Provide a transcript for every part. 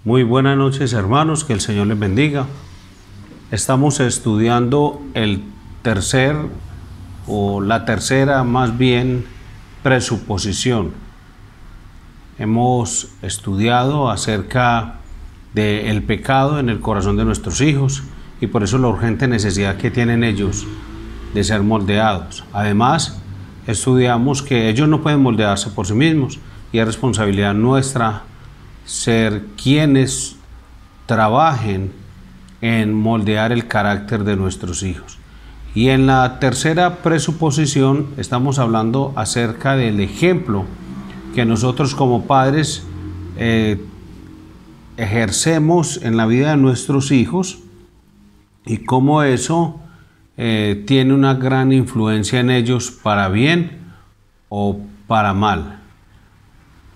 Muy buenas noches, hermanos, que el Señor les bendiga. Estamos estudiando la tercera más bien presuposición. Hemos estudiado acerca del pecado en el corazón de nuestros hijos y por eso la urgente necesidad que tienen ellos de ser moldeados. Además, estudiamos que ellos no pueden moldearse por sí mismos y es responsabilidad nuestra ser quienes trabajen en moldear el carácter de nuestros hijos. Y en la tercera presuposición estamos hablando acerca del ejemplo que nosotros como padres ejercemos en la vida de nuestros hijos y cómo eso tiene una gran influencia en ellos para bien o para mal.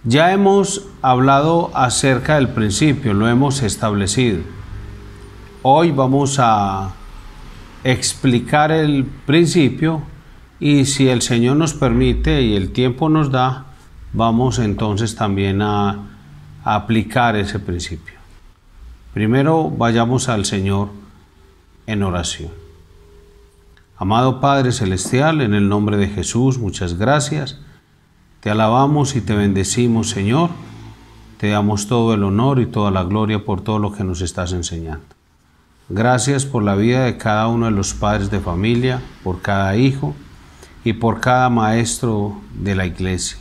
Ya hemos hablado acerca del principio, lo hemos establecido. Hoy vamos a explicar el principio y si el Señor nos permite y el tiempo nos da, vamos entonces también a aplicar ese principio. Primero vayamos al Señor en oración. Amado Padre Celestial, en el nombre de Jesús, muchas gracias. Te alabamos y te bendecimos, Señor. Te damos todo el honor y toda la gloria por todo lo que nos estás enseñando. Gracias por la vida de cada uno de los padres de familia, por cada hijo y por cada maestro de la iglesia,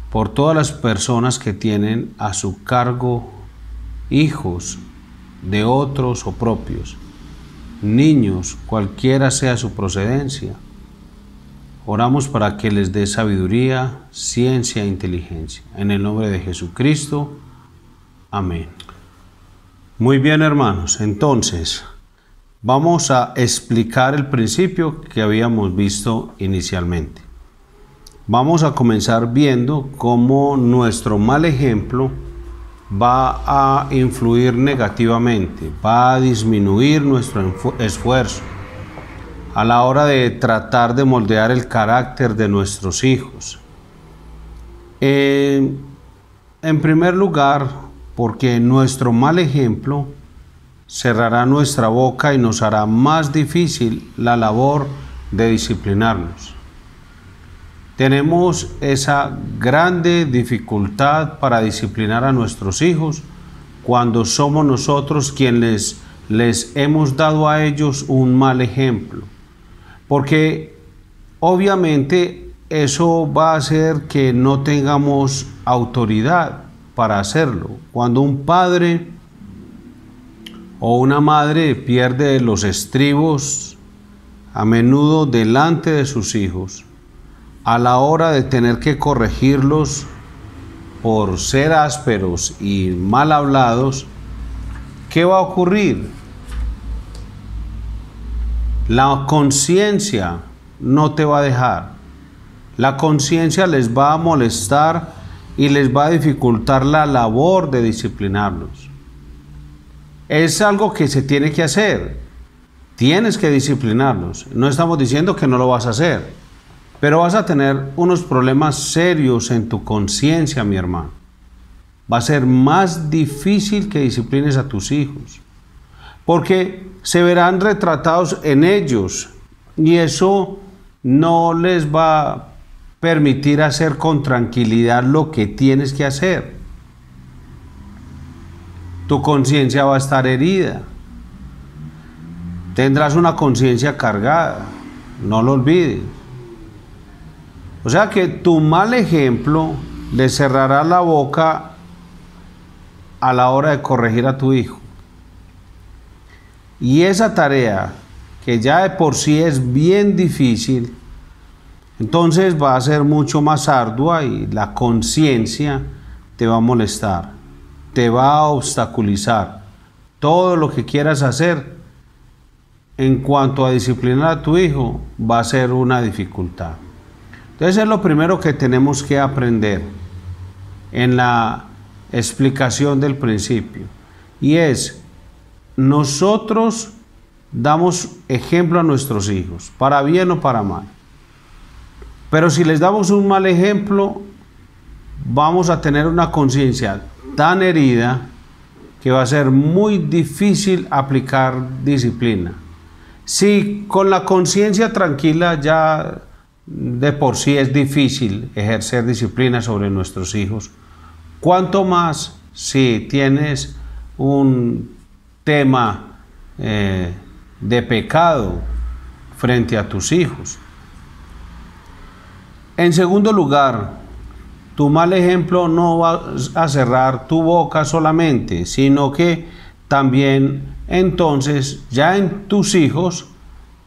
por todas las personas que tienen a su cargo hijos de otros o propios, niños, cualquiera sea su procedencia. Oramos para que les dé sabiduría, ciencia e inteligencia. En el nombre de Jesucristo. Amén. Muy bien, hermanos. Entonces, vamos a explicar el principio que habíamos visto inicialmente. Vamos a comenzar viendo cómo nuestro mal ejemplo va a influir negativamente, va a disminuir nuestro esfuerzo a la hora de tratar de moldear el carácter de nuestros hijos. En primer lugar, porque nuestro mal ejemplo cerrará nuestra boca y nos hará más difícil la labor de disciplinarnos. Tenemos esa grande dificultad para disciplinar a nuestros hijos cuando somos nosotros quienes les hemos dado a ellos un mal ejemplo. Porque obviamente eso va a hacer que no tengamos autoridad para hacerlo. Cuando un padre o una madre pierde los estribos a menudo delante de sus hijos, a la hora de tener que corregirlos por ser ásperos y mal hablados, ¿qué va a ocurrir? La conciencia no te va a dejar. La conciencia les va a molestar y les va a dificultar la labor de disciplinarlos. Es algo que se tiene que hacer. Tienes que disciplinarlos. No estamos diciendo que no lo vas a hacer, pero vas a tener unos problemas serios en tu conciencia, mi hermano. Va a ser más difícil que disciplines a tus hijos, porque se verán retratados en ellos y eso no les va a permitir hacer con tranquilidad lo que tienes que hacer. Tu conciencia va a estar herida. Tendrás una conciencia cargada, no lo olvides. O sea que tu mal ejemplo le cerrará la boca a la hora de corregir a tu hijo. Y esa tarea, que ya de por sí es bien difícil, entonces va a ser mucho más ardua y la conciencia te va a molestar, te va a obstaculizar. Todo lo que quieras hacer en cuanto a disciplinar a tu hijo va a ser una dificultad. Entonces es lo primero que tenemos que aprender en la explicación del principio, y es: nosotros damos ejemplo a nuestros hijos, para bien o para mal. Pero si les damos un mal ejemplo, vamos a tener una conciencia tan herida que va a ser muy difícil aplicar disciplina. Si con la conciencia tranquila ya de por sí es difícil ejercer disciplina sobre nuestros hijos, ¿cuánto más si tienes un tema de pecado frente a tus hijos? En segundo lugar, tu mal ejemplo no va a cerrar tu boca solamente, sino que también entonces ya en tus hijos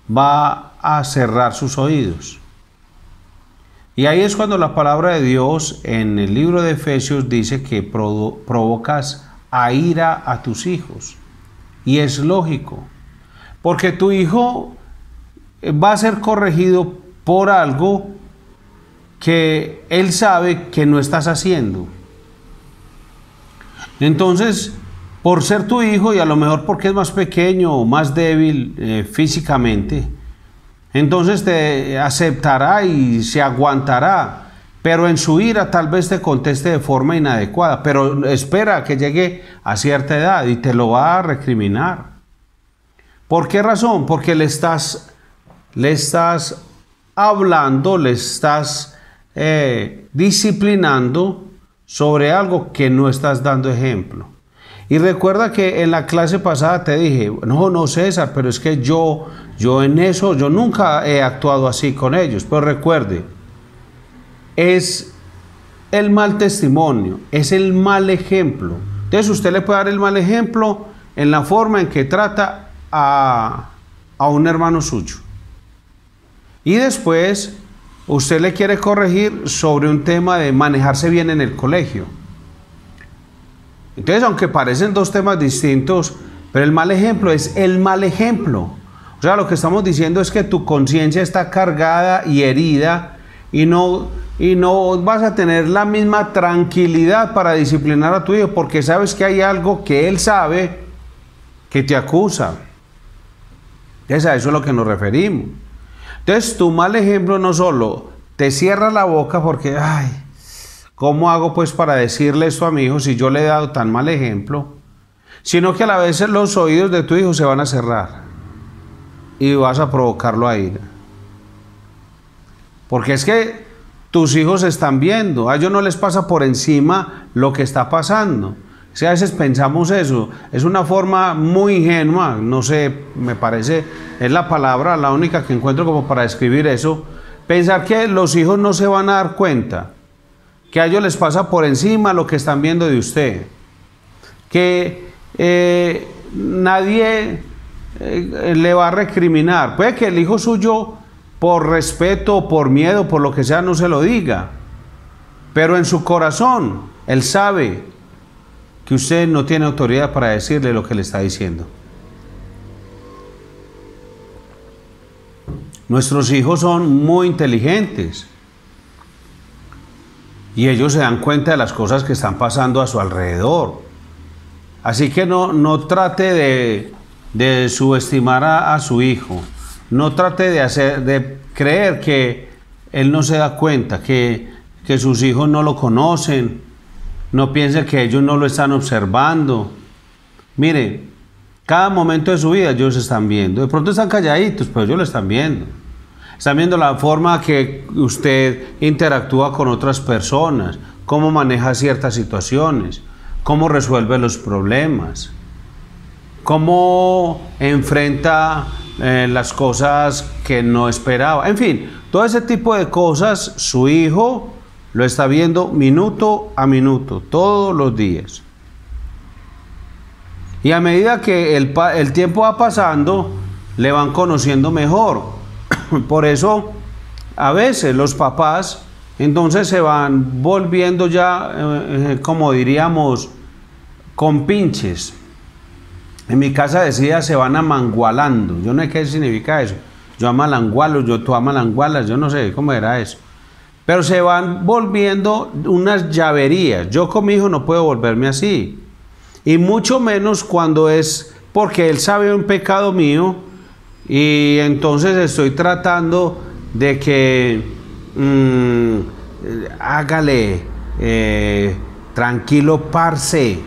va a cerrar sus oídos. Y ahí es cuando la palabra de Dios en el libro de Efesios dice que provocas a ira a tus hijos. Y es lógico, porque tu hijo va a ser corregido por algo que él sabe que no estás haciendo. Entonces, por ser tu hijo y a lo mejor porque es más pequeño o más débil físicamente, entonces te aceptará y se aguantará, pero en su ira tal vez te conteste de forma inadecuada, pero espera a que llegue a cierta edad y te lo va a recriminar. ¿Por qué razón? Porque le estás hablando, le estás disciplinando sobre algo que no estás dando ejemplo. Y recuerda que en la clase pasada te dije, no César, pero es que yo en eso, yo nunca he actuado así con ellos. Pero recuerde, es el mal testimonio, es el mal ejemplo. Entonces usted le puede dar el mal ejemplo en la forma en que trata a un hermano suyo. Y después usted le quiere corregir sobre un tema de manejarse bien en el colegio. Entonces, aunque parecen dos temas distintos, pero el mal ejemplo es el mal ejemplo. O sea, lo que estamos diciendo es que tu conciencia está cargada y herida y no vas a tener la misma tranquilidad para disciplinar a tu hijo porque sabes que hay algo que él sabe que te acusa. Entonces, a eso es a lo que nos referimos. Entonces, tu mal ejemplo no solo te cierra la boca porque, ¿cómo hago pues para decirle esto a mi hijo si yo le he dado tan mal ejemplo? Sino que a la vez los oídos de tu hijo se van a cerrar y vas a provocarlo a ira. Porque es que tus hijos están viendo, a ellos no les pasa por encima lo que está pasando. O sea, a veces pensamos eso, es una forma muy ingenua, no sé, me parece, es la palabra, la única que encuentro como para describir eso, pensar que los hijos no se van a dar cuenta, que a ellos les pasa por encima lo que están viendo de usted, que nadie le va a recriminar. Puede que el hijo suyo, por respeto, por miedo, por lo que sea, no se lo diga, pero en su corazón, él sabe que usted no tiene autoridad para decirle lo que le está diciendo. Nuestros hijos son muy inteligentes y ellos se dan cuenta de las cosas que están pasando a su alrededor. Así que no trate de subestimar a su hijo. No trate de creer que él no se da cuenta, que sus hijos no lo conocen. No piense que ellos no lo están observando. Mire, cada momento de su vida ellos están viendo. De pronto están calladitos, pero ellos lo están viendo. Están viendo la forma que usted interactúa con otras personas, cómo maneja ciertas situaciones, cómo resuelve los problemas, cómo enfrenta las cosas que no esperaba. En fin, todo ese tipo de cosas su hijo lo está viendo minuto a minuto, todos los días. Y a medida que el tiempo va pasando, le van conociendo mejor. Por eso, a veces los papás, entonces se van volviendo ya, como diríamos, compinches. En mi casa decía, se van amangualando. Yo no sé qué significa eso. Yo amalangualo, tú amalangualas, yo no sé cómo era eso. Pero se van volviendo unas llaverías. Yo con mi hijo no puedo volverme así. Y mucho menos cuando es porque él sabe un pecado mío y entonces estoy tratando de que hágale tranquilo, parce.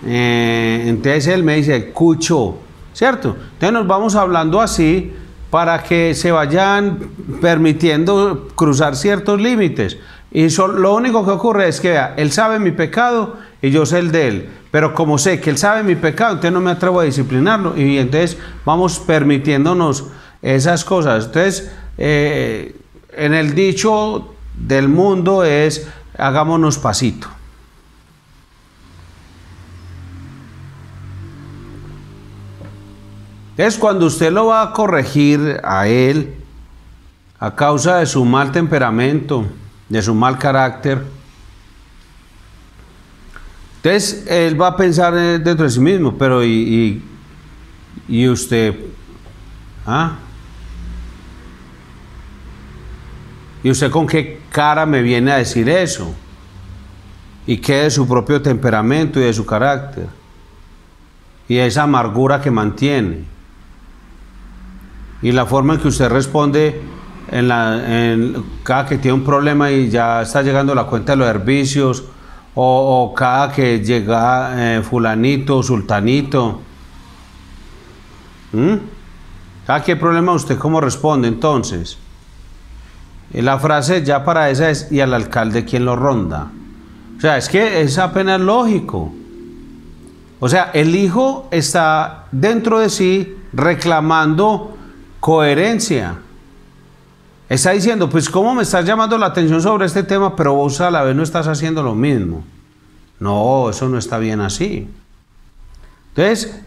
entonces él me dice, Cucho, ¿cierto? Entonces nos vamos hablando así para que se vayan permitiendo cruzar ciertos límites. Y lo único que ocurre es que, vea, él sabe mi pecado y yo sé el de él. Pero como sé que él sabe mi pecado, entonces no me atrevo a disciplinarlo. Y entonces vamos permitiéndonos esas cosas. Entonces, en el dicho del mundo es, hagámonos pasito. Entonces, cuando usted lo va a corregir a él, a causa de su mal temperamento, de su mal carácter, entonces él va a pensar dentro de sí mismo, pero y usted, ¿ah? ¿Y usted con qué cara me viene a decir eso? ¿Y qué de su propio temperamento y de su carácter? Y esa amargura que mantiene. Y la forma en que usted responde cada que tiene un problema y ya está llegando la cuenta de los servicios, o cada que llega fulanito, sultanito. ¿Cada qué problema usted cómo responde entonces? Y la frase ya para esa es, ¿y al alcalde quién lo ronda? O sea, es que es apenas lógico. O sea, el hijo está dentro de sí reclamando coherencia. Está diciendo, pues ¿cómo me estás llamando la atención sobre este tema, pero vos a la vez no estás haciendo lo mismo? No, eso no está bien así. Entonces,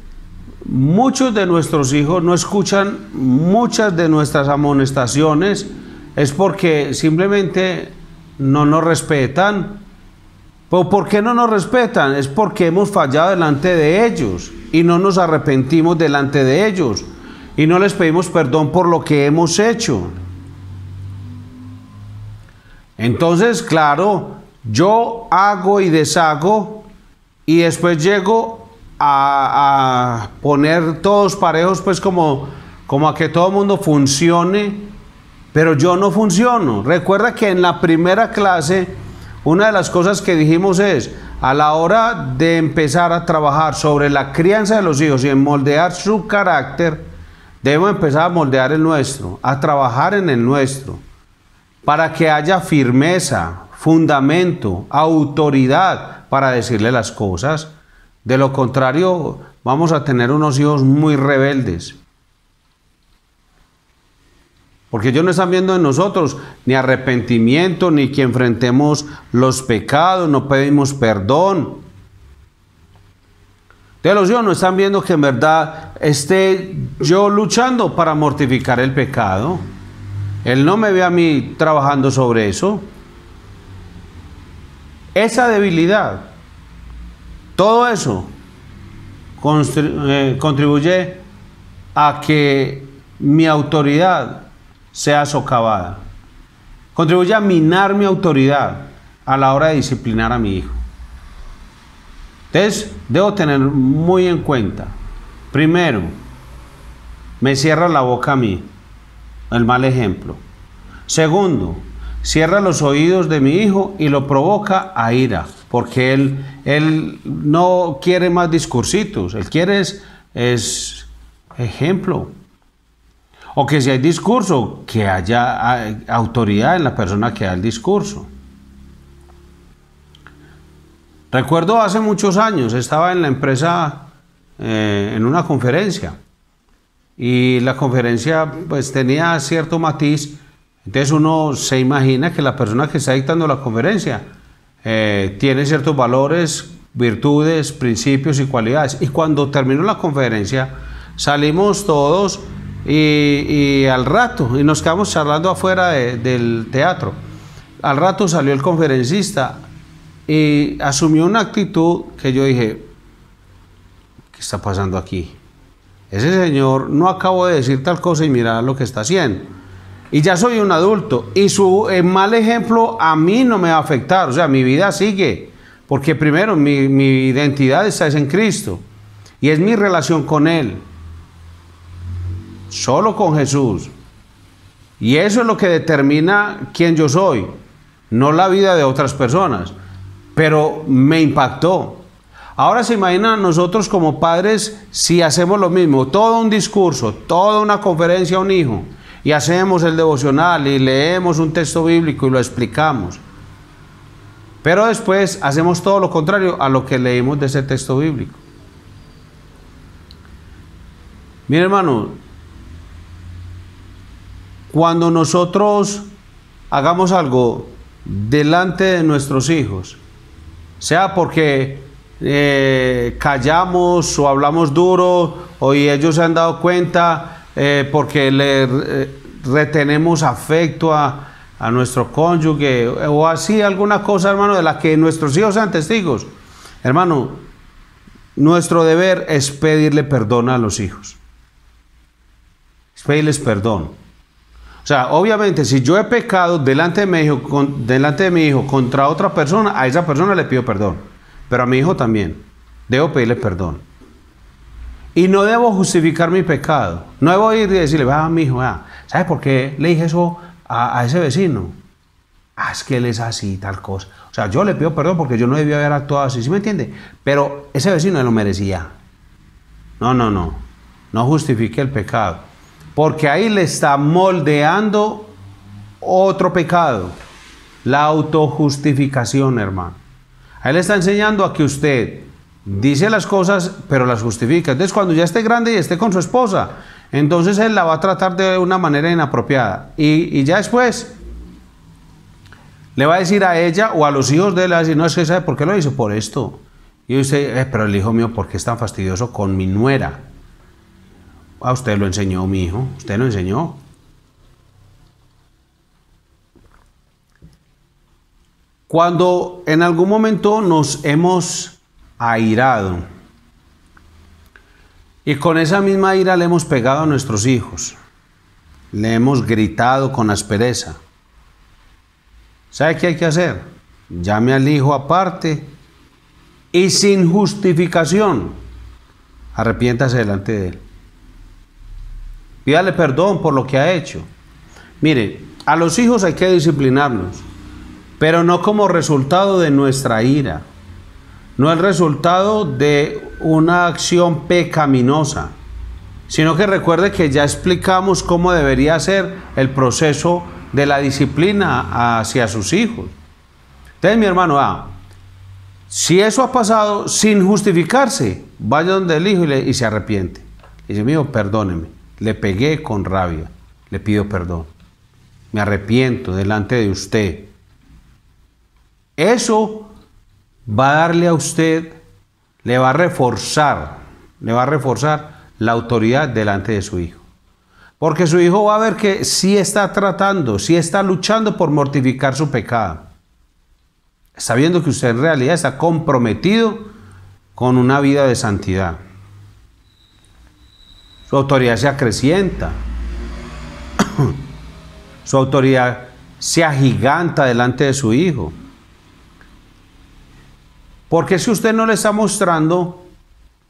muchos de nuestros hijos no escuchan muchas de nuestras amonestaciones, es porque simplemente no nos respetan. ¿Pero por qué no nos respetan? Es porque hemos fallado delante de ellos y no nos arrepentimos delante de ellos y no les pedimos perdón por lo que hemos hecho. Entonces, claro, yo hago y deshago y después llego a poner todos parejos, pues como a que todo el mundo funcione, pero yo no funciono. Recuerda que en la primera clase, una de las cosas que dijimos es, a la hora de empezar a trabajar sobre la crianza de los hijos y en moldear su carácter, debemos empezar a moldear el nuestro, a trabajar en el nuestro, para que haya firmeza, fundamento, autoridad para decirle las cosas. De lo contrario, vamos a tener unos hijos muy rebeldes. Porque ellos no están viendo en nosotros ni arrepentimiento, ni que enfrentemos los pecados, no pedimos perdón. Entonces los hijos no están viendo que en verdad esté yo luchando para mortificar el pecado. Él no me ve a mí trabajando sobre eso. Esa debilidad, todo eso contribuye a que mi autoridad sea socavada. Contribuye a minar mi autoridad a la hora de disciplinar a mi hijo. Entonces, debo tener muy en cuenta, primero, me cierra la boca a mí, el mal ejemplo. Segundo, cierra los oídos de mi hijo y lo provoca a ira, porque él no quiere más discursitos, él quiere es ejemplo. O que si hay discurso, que haya autoridad en la persona que da el discurso. Recuerdo hace muchos años, estaba en la empresa en una conferencia y la conferencia pues tenía cierto matiz. Entonces uno se imagina que la persona que está dictando la conferencia tiene ciertos valores, virtudes, principios y cualidades. Y cuando terminó la conferencia salimos todos y al rato, y nos quedamos charlando afuera del teatro. Al rato salió el conferencista y asumió una actitud que yo dije, ¿qué está pasando aquí? Ese señor no acabó de decir tal cosa y mira lo que está haciendo. Y ya soy un adulto y su mal ejemplo a mí no me va a afectar, o sea, mi vida sigue, porque primero mi identidad está en Cristo y es mi relación con Él, solo con Jesús. Y eso es lo que determina quién yo soy, no la vida de otras personas. Pero me impactó. Ahora se imaginan nosotros como padres si hacemos lo mismo, todo un discurso, toda una conferencia a un hijo, y hacemos el devocional y leemos un texto bíblico y lo explicamos. Pero después hacemos todo lo contrario a lo que leímos de ese texto bíblico. Mire, hermano, cuando nosotros hagamos algo delante de nuestros hijos, sea porque callamos o hablamos duro, o y ellos se han dado cuenta porque le retenemos afecto a nuestro cónyuge, o así alguna cosa, hermano, de la que nuestros hijos sean testigos. Hermano, nuestro deber es pedirle perdón a los hijos. Es pedirles perdón. O sea, obviamente, si yo he pecado delante de mi hijo contra otra persona, a esa persona le pido perdón. Pero a mi hijo también. Debo pedirle perdón. Y no debo justificar mi pecado. No debo ir y decirle, mi hijo, ¿sabes por qué le dije eso a ese vecino? Es que él es así, tal cosa. O sea, yo le pido perdón porque yo no debía haber actuado así, ¿sí me entiende? Pero ese vecino lo merecía. No justifique el pecado. Porque ahí le está moldeando otro pecado. La autojustificación, hermano. Ahí le está enseñando a que usted dice las cosas, pero las justifica. Entonces, cuando ya esté grande y esté con su esposa, entonces él la va a tratar de una manera inapropiada. Y ya después le va a decir a ella o a los hijos de él, le va a decir, no, es que ¿sabe por qué lo hizo? Por esto. Y usted, pero el hijo mío, ¿por qué es tan fastidioso con mi nuera? Usted lo enseñó, mi hijo. Usted lo enseñó. Cuando en algún momento nos hemos airado y con esa misma ira le hemos pegado a nuestros hijos, le hemos gritado con aspereza, ¿sabe qué hay que hacer? Llame al hijo aparte y sin justificación arrepiéntase delante de él. Pídale perdón por lo que ha hecho. Mire, a los hijos hay que disciplinarlos, pero no como resultado de nuestra ira, no el resultado de una acción pecaminosa, sino que recuerde que ya explicamos cómo debería ser el proceso de la disciplina hacia sus hijos. Entonces, mi hermano, si eso ha pasado sin justificarse, vaya donde el hijo y se arrepiente. Y dice, mío, perdóneme, le pegué con rabia, le pido perdón, me arrepiento delante de usted. Eso va a darle a usted, le va a reforzar la autoridad delante de su hijo. Porque su hijo va a ver que sí está tratando, sí está luchando por mortificar su pecado. Está viendo que usted en realidad está comprometido con una vida de santidad. Su autoridad se acrecienta. Su autoridad se agiganta delante de su hijo. Porque si usted no le está mostrando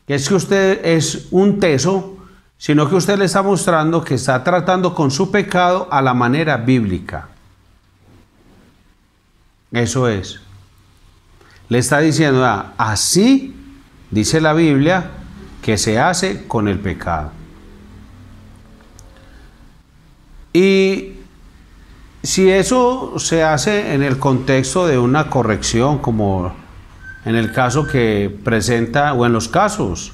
que es que usted es un teso, sino que usted le está mostrando que está tratando con su pecado a la manera bíblica. Eso es. Le está diciendo, así dice la Biblia que se hace con el pecado. Y si eso se hace en el contexto de una corrección, como en el caso que presenta, o en los casos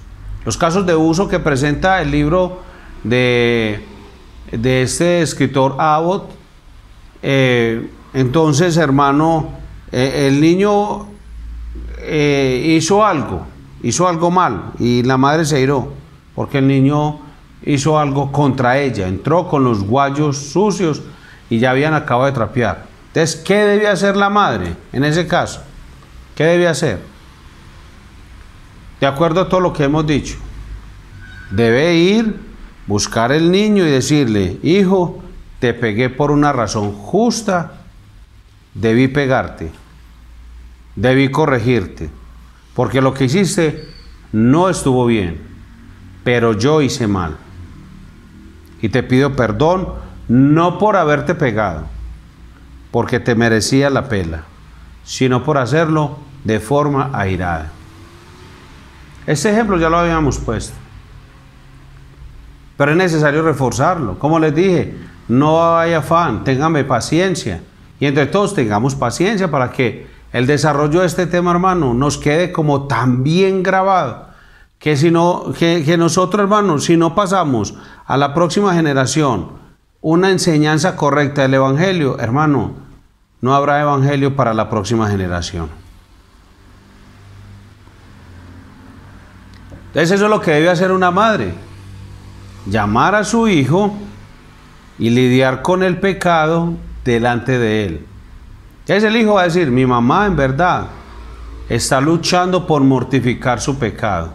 de uso que presenta el libro de este escritor Abbott, entonces, hermano, el niño hizo algo mal y la madre se iró porque el niño hizo algo contra ella, entró con los guayos sucios y ya habían acabado de trapear. Entonces, ¿qué debe hacer la madre en ese caso? ¿Qué debe hacer? De acuerdo a todo lo que hemos dicho, debe ir, buscar el niño y decirle, hijo, te pegué por una razón justa, debí pegarte, debí corregirte, porque lo que hiciste no estuvo bien, pero yo hice mal. Y te pido perdón, no por haberte pegado, porque te merecía la pela, sino por hacerlo de forma airada. Este ejemplo ya lo habíamos puesto, pero es necesario reforzarlo. Como les dije, no hay afán, ténganme paciencia. Y entre todos tengamos paciencia para que el desarrollo de este tema, hermano, nos quede como tan bien grabado, que, que nosotros, hermanos, si no pasamos a la próxima generación una enseñanza correcta del Evangelio, hermano, no habrá Evangelio para la próxima generación. Entonces eso es lo que debe hacer una madre: llamar a su hijo y lidiar con el pecado delante de él. Entonces el hijo va a decir: mi mamá en verdad está luchando por mortificar su pecado.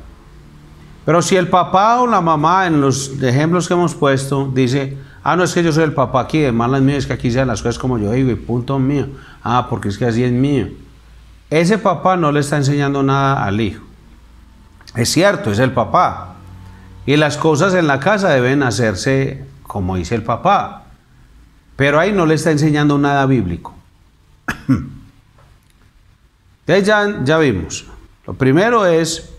Pero si el papá o la mamá, en los ejemplos que hemos puesto, dice: ah, no, es que yo soy el papá aquí, de malas mías, es que aquí sean las cosas como yo digo y punto mío. Ah, porque es que así es mío. Ese papá no le está enseñando nada al hijo. Es cierto, es el papá. Y las cosas en la casa deben hacerse como dice el papá. Pero ahí no le está enseñando nada bíblico. Entonces ya vimos. Lo primero es,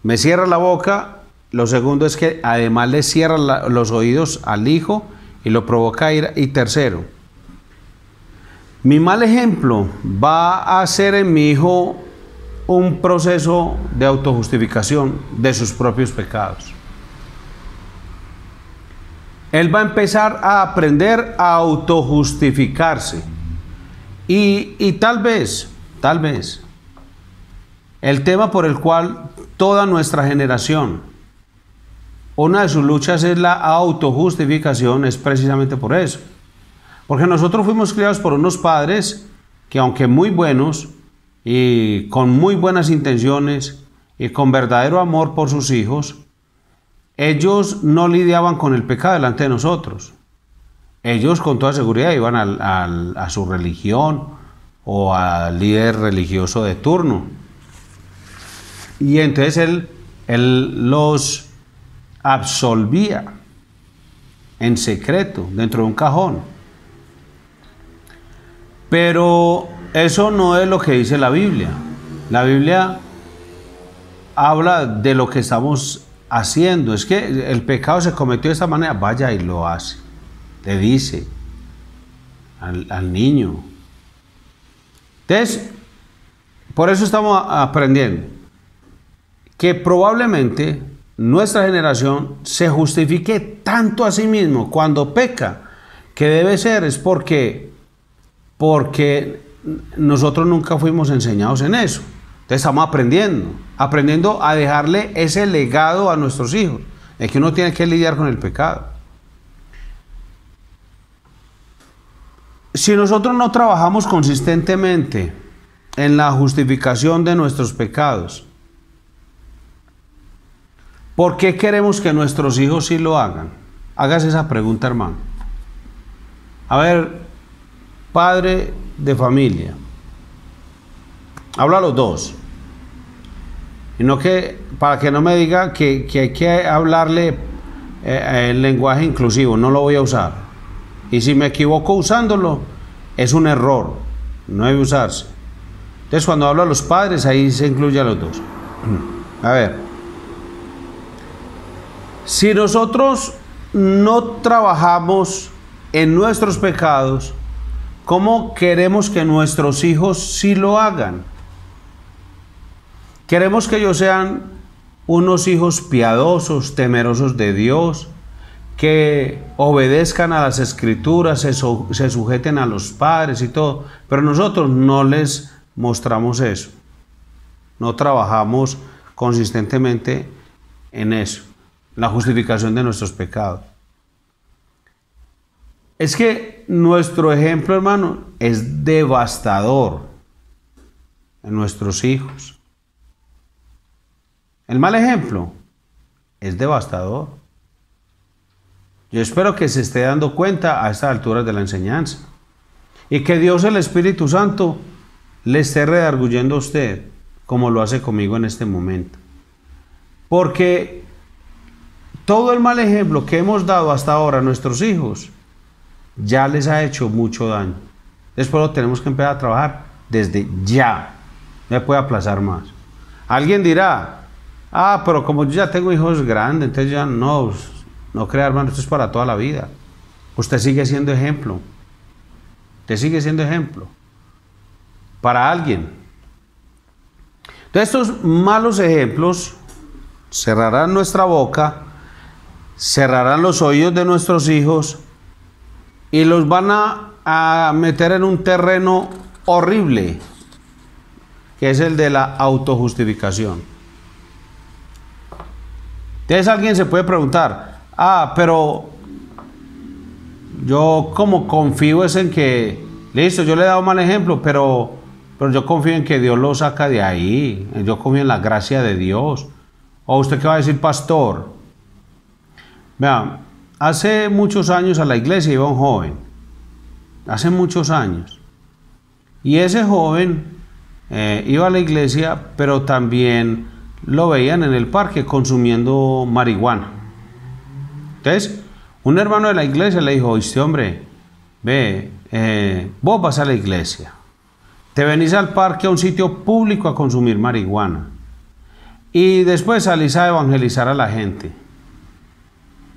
me cierra la boca. Lo segundo es que además le cierra los oídos al hijo y lo provoca a ira. Y tercero, mi mal ejemplo va a hacer en mi hijo un proceso de autojustificación de sus propios pecados. Él va a empezar a aprender a autojustificarse. Y tal vez, el tema por el cual toda nuestra generación, una de sus luchas es la autojustificación, es precisamente por eso. Porque nosotros fuimos criados por unos padres que, aunque muy buenos y con muy buenas intenciones y con verdadero amor por sus hijos, ellos no lidiaban con el pecado delante de nosotros. Ellos con toda seguridad iban a su religión o al líder religioso de turno. Y entonces él los absolvía en secreto dentro de un cajón. Pero eso no es lo que dice la Biblia. La Biblia habla de lo que estamos haciendo. Es que el pecado se cometió de esta manera, vaya y lo hace. Le dice al niño. Entonces, por eso estamos aprendiendo que probablemente nuestra generación se justifique tanto a sí mismo cuando peca, que debe ser es porque nosotros nunca fuimos enseñados en eso. Entonces estamos aprendiendo a dejarle ese legado a nuestros hijos, de que uno tiene que lidiar con el pecado. Si nosotros no trabajamos consistentemente en la justificación de nuestros pecados, ¿por qué queremos que nuestros hijos sí lo hagan? Hágase esa pregunta, hermano. A ver, padre de familia, habla a los dos. Y no que, para que no me diga que hay que hablarle el lenguaje inclusivo, no lo voy a usar. Y si me equivoco usándolo, es un error, no debe usarse. Entonces cuando hablo a los padres, ahí se incluye a los dos. A ver, si nosotros no trabajamos en nuestros pecados, ¿cómo queremos que nuestros hijos sí lo hagan? Queremos que ellos sean unos hijos piadosos, temerosos de Dios, que obedezcan a las escrituras, se sujeten a los padres y todo, pero nosotros no les mostramos eso, no trabajamos consistentemente en eso, la justificación de nuestros pecados. Es que nuestro ejemplo, hermano, es devastador en nuestros hijos. El mal ejemplo es devastador. Yo espero que se esté dando cuenta a estas alturas de la enseñanza y que Dios, el Espíritu Santo, le esté redarguyendo a usted como lo hace conmigo en este momento. Porque todo el mal ejemplo que hemos dado hasta ahora a nuestros hijos ya les ha hecho mucho daño. Después lo tenemos que empezar a trabajar desde ya. No se puede aplazar más. Alguien dirá: Ah, pero como yo ya tengo hijos grandes, entonces ya no, no crea, hermano, esto es para toda la vida. Usted sigue siendo ejemplo. Usted sigue siendo ejemplo para alguien. Entonces estos malos ejemplos cerrarán nuestra boca, cerrarán los oídos de nuestros hijos y los van a meter en un terreno horrible, que es el de la autojustificación. Entonces alguien se puede preguntar, pero yo como confío es en que, listo, yo le he dado mal ejemplo, pero yo confío en que Dios lo saca de ahí, yo confío en la gracia de Dios. ¿O usted qué va a decir, pastor? Vean, hace muchos años a la iglesia iba un joven, hace muchos años, y ese joven iba a la iglesia, pero también lo veían en el parque consumiendo marihuana. Entonces, un hermano de la iglesia le dijo, oíste, hombre, ve, vos vas a la iglesia, te venís al parque, a un sitio público a consumir marihuana, y después salís a evangelizar a la gente.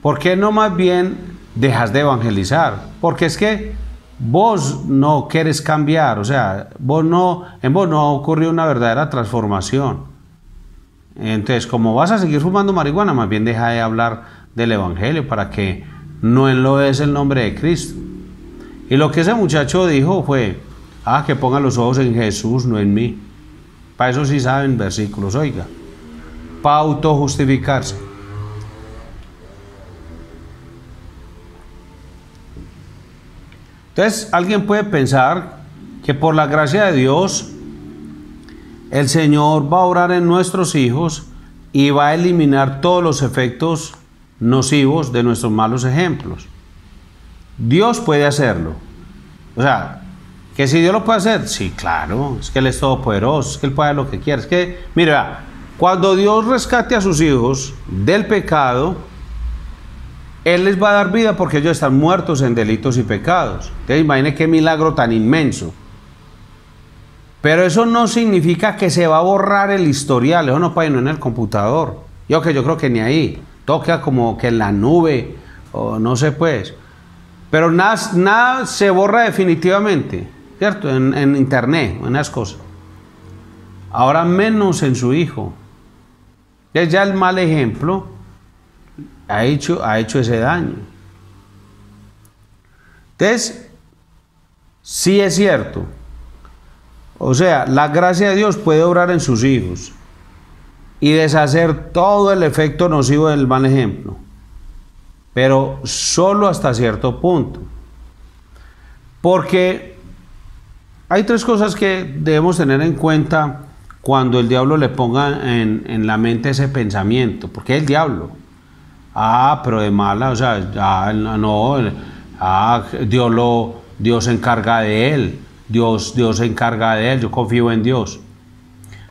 ¿Por qué no más bien dejas de evangelizar? Porque es que vos no quieres cambiar, o sea, en vos no ocurrió una verdadera transformación. Entonces, como vas a seguir fumando marihuana, más bien deja de hablar del evangelio para que no enlodes el nombre de Cristo. Y lo que ese muchacho dijo fue, que pongan los ojos en Jesús, no en mí. Para eso sí saben versículos, oiga, para autojustificarse. Entonces, alguien puede pensar que por la gracia de Dios, el Señor va a obrar en nuestros hijos y va a eliminar todos los efectos nocivos de nuestros malos ejemplos. Dios puede hacerlo. O sea, que si Dios lo puede hacer, sí, claro, es que Él es todopoderoso, es que Él puede hacer lo que quiera. Es que, mira, cuando Dios rescate a sus hijos del pecado, Él les va a dar vida porque ellos están muertos en delitos y pecados. Entonces, imagine qué milagro tan inmenso. Pero eso no significa que se va a borrar el historial, eso no puede ir en el computador. Yo creo que ni ahí. Todo queda como que en la nube, o no sé pues. Pero nada se borra definitivamente, ¿cierto? En internet, en esas cosas. Ahora menos en su hijo. Es ya el mal ejemplo ha hecho ese daño. Entonces, sí es cierto. O sea, la gracia de Dios puede obrar en sus hijos y deshacer todo el efecto nocivo del mal ejemplo, pero solo hasta cierto punto. Porque hay tres cosas que debemos tener en cuenta cuando el diablo le ponga en la mente ese pensamiento. Porque es el diablo. Pero de mala, o sea, no, Dios se encarga de él. Dios se encarga de él, yo confío en Dios.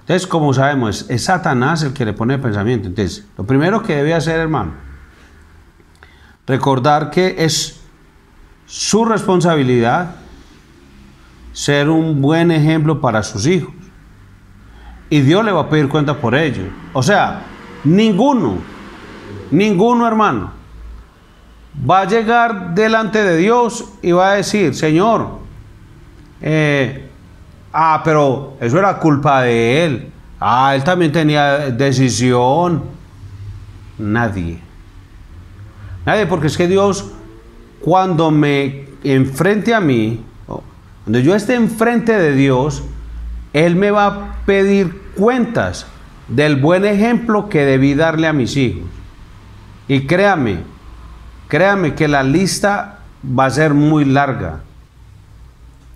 Entonces, como sabemos, es Satanás el que le pone el pensamiento. Entonces, lo primero que debe hacer, hermano, recordar que es su responsabilidad ser un buen ejemplo para sus hijos. Y Dios le va a pedir cuenta por ello. O sea, ninguno, hermano, va a llegar delante de Dios y va a decir, Señor, pero eso era culpa de él. Él también tenía decisión. Nadie, porque es que Dios, cuando me enfrente a mí, cuando yo esté enfrente de Dios, Él me va a pedir cuentas del buen ejemplo que debí darle a mis hijos. Y créame que la lista va a ser muy larga.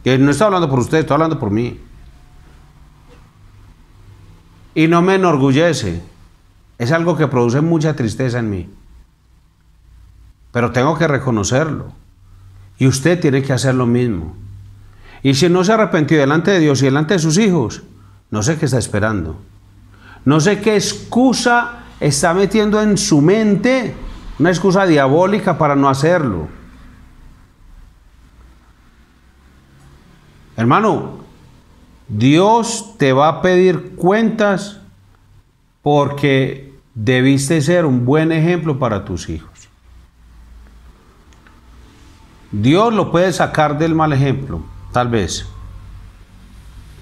Que no estoy hablando por usted, estoy hablando por mí. Y no me enorgullece. Es algo que produce mucha tristeza en mí. Pero tengo que reconocerlo. Y usted tiene que hacer lo mismo. Y si no se arrepentió delante de Dios y delante de sus hijos, no sé qué está esperando. No sé qué excusa está metiendo en su mente, una excusa diabólica para no hacerlo. Hermano, Dios te va a pedir cuentas porque debiste ser un buen ejemplo para tus hijos. Dios lo puede sacar del mal ejemplo, tal vez.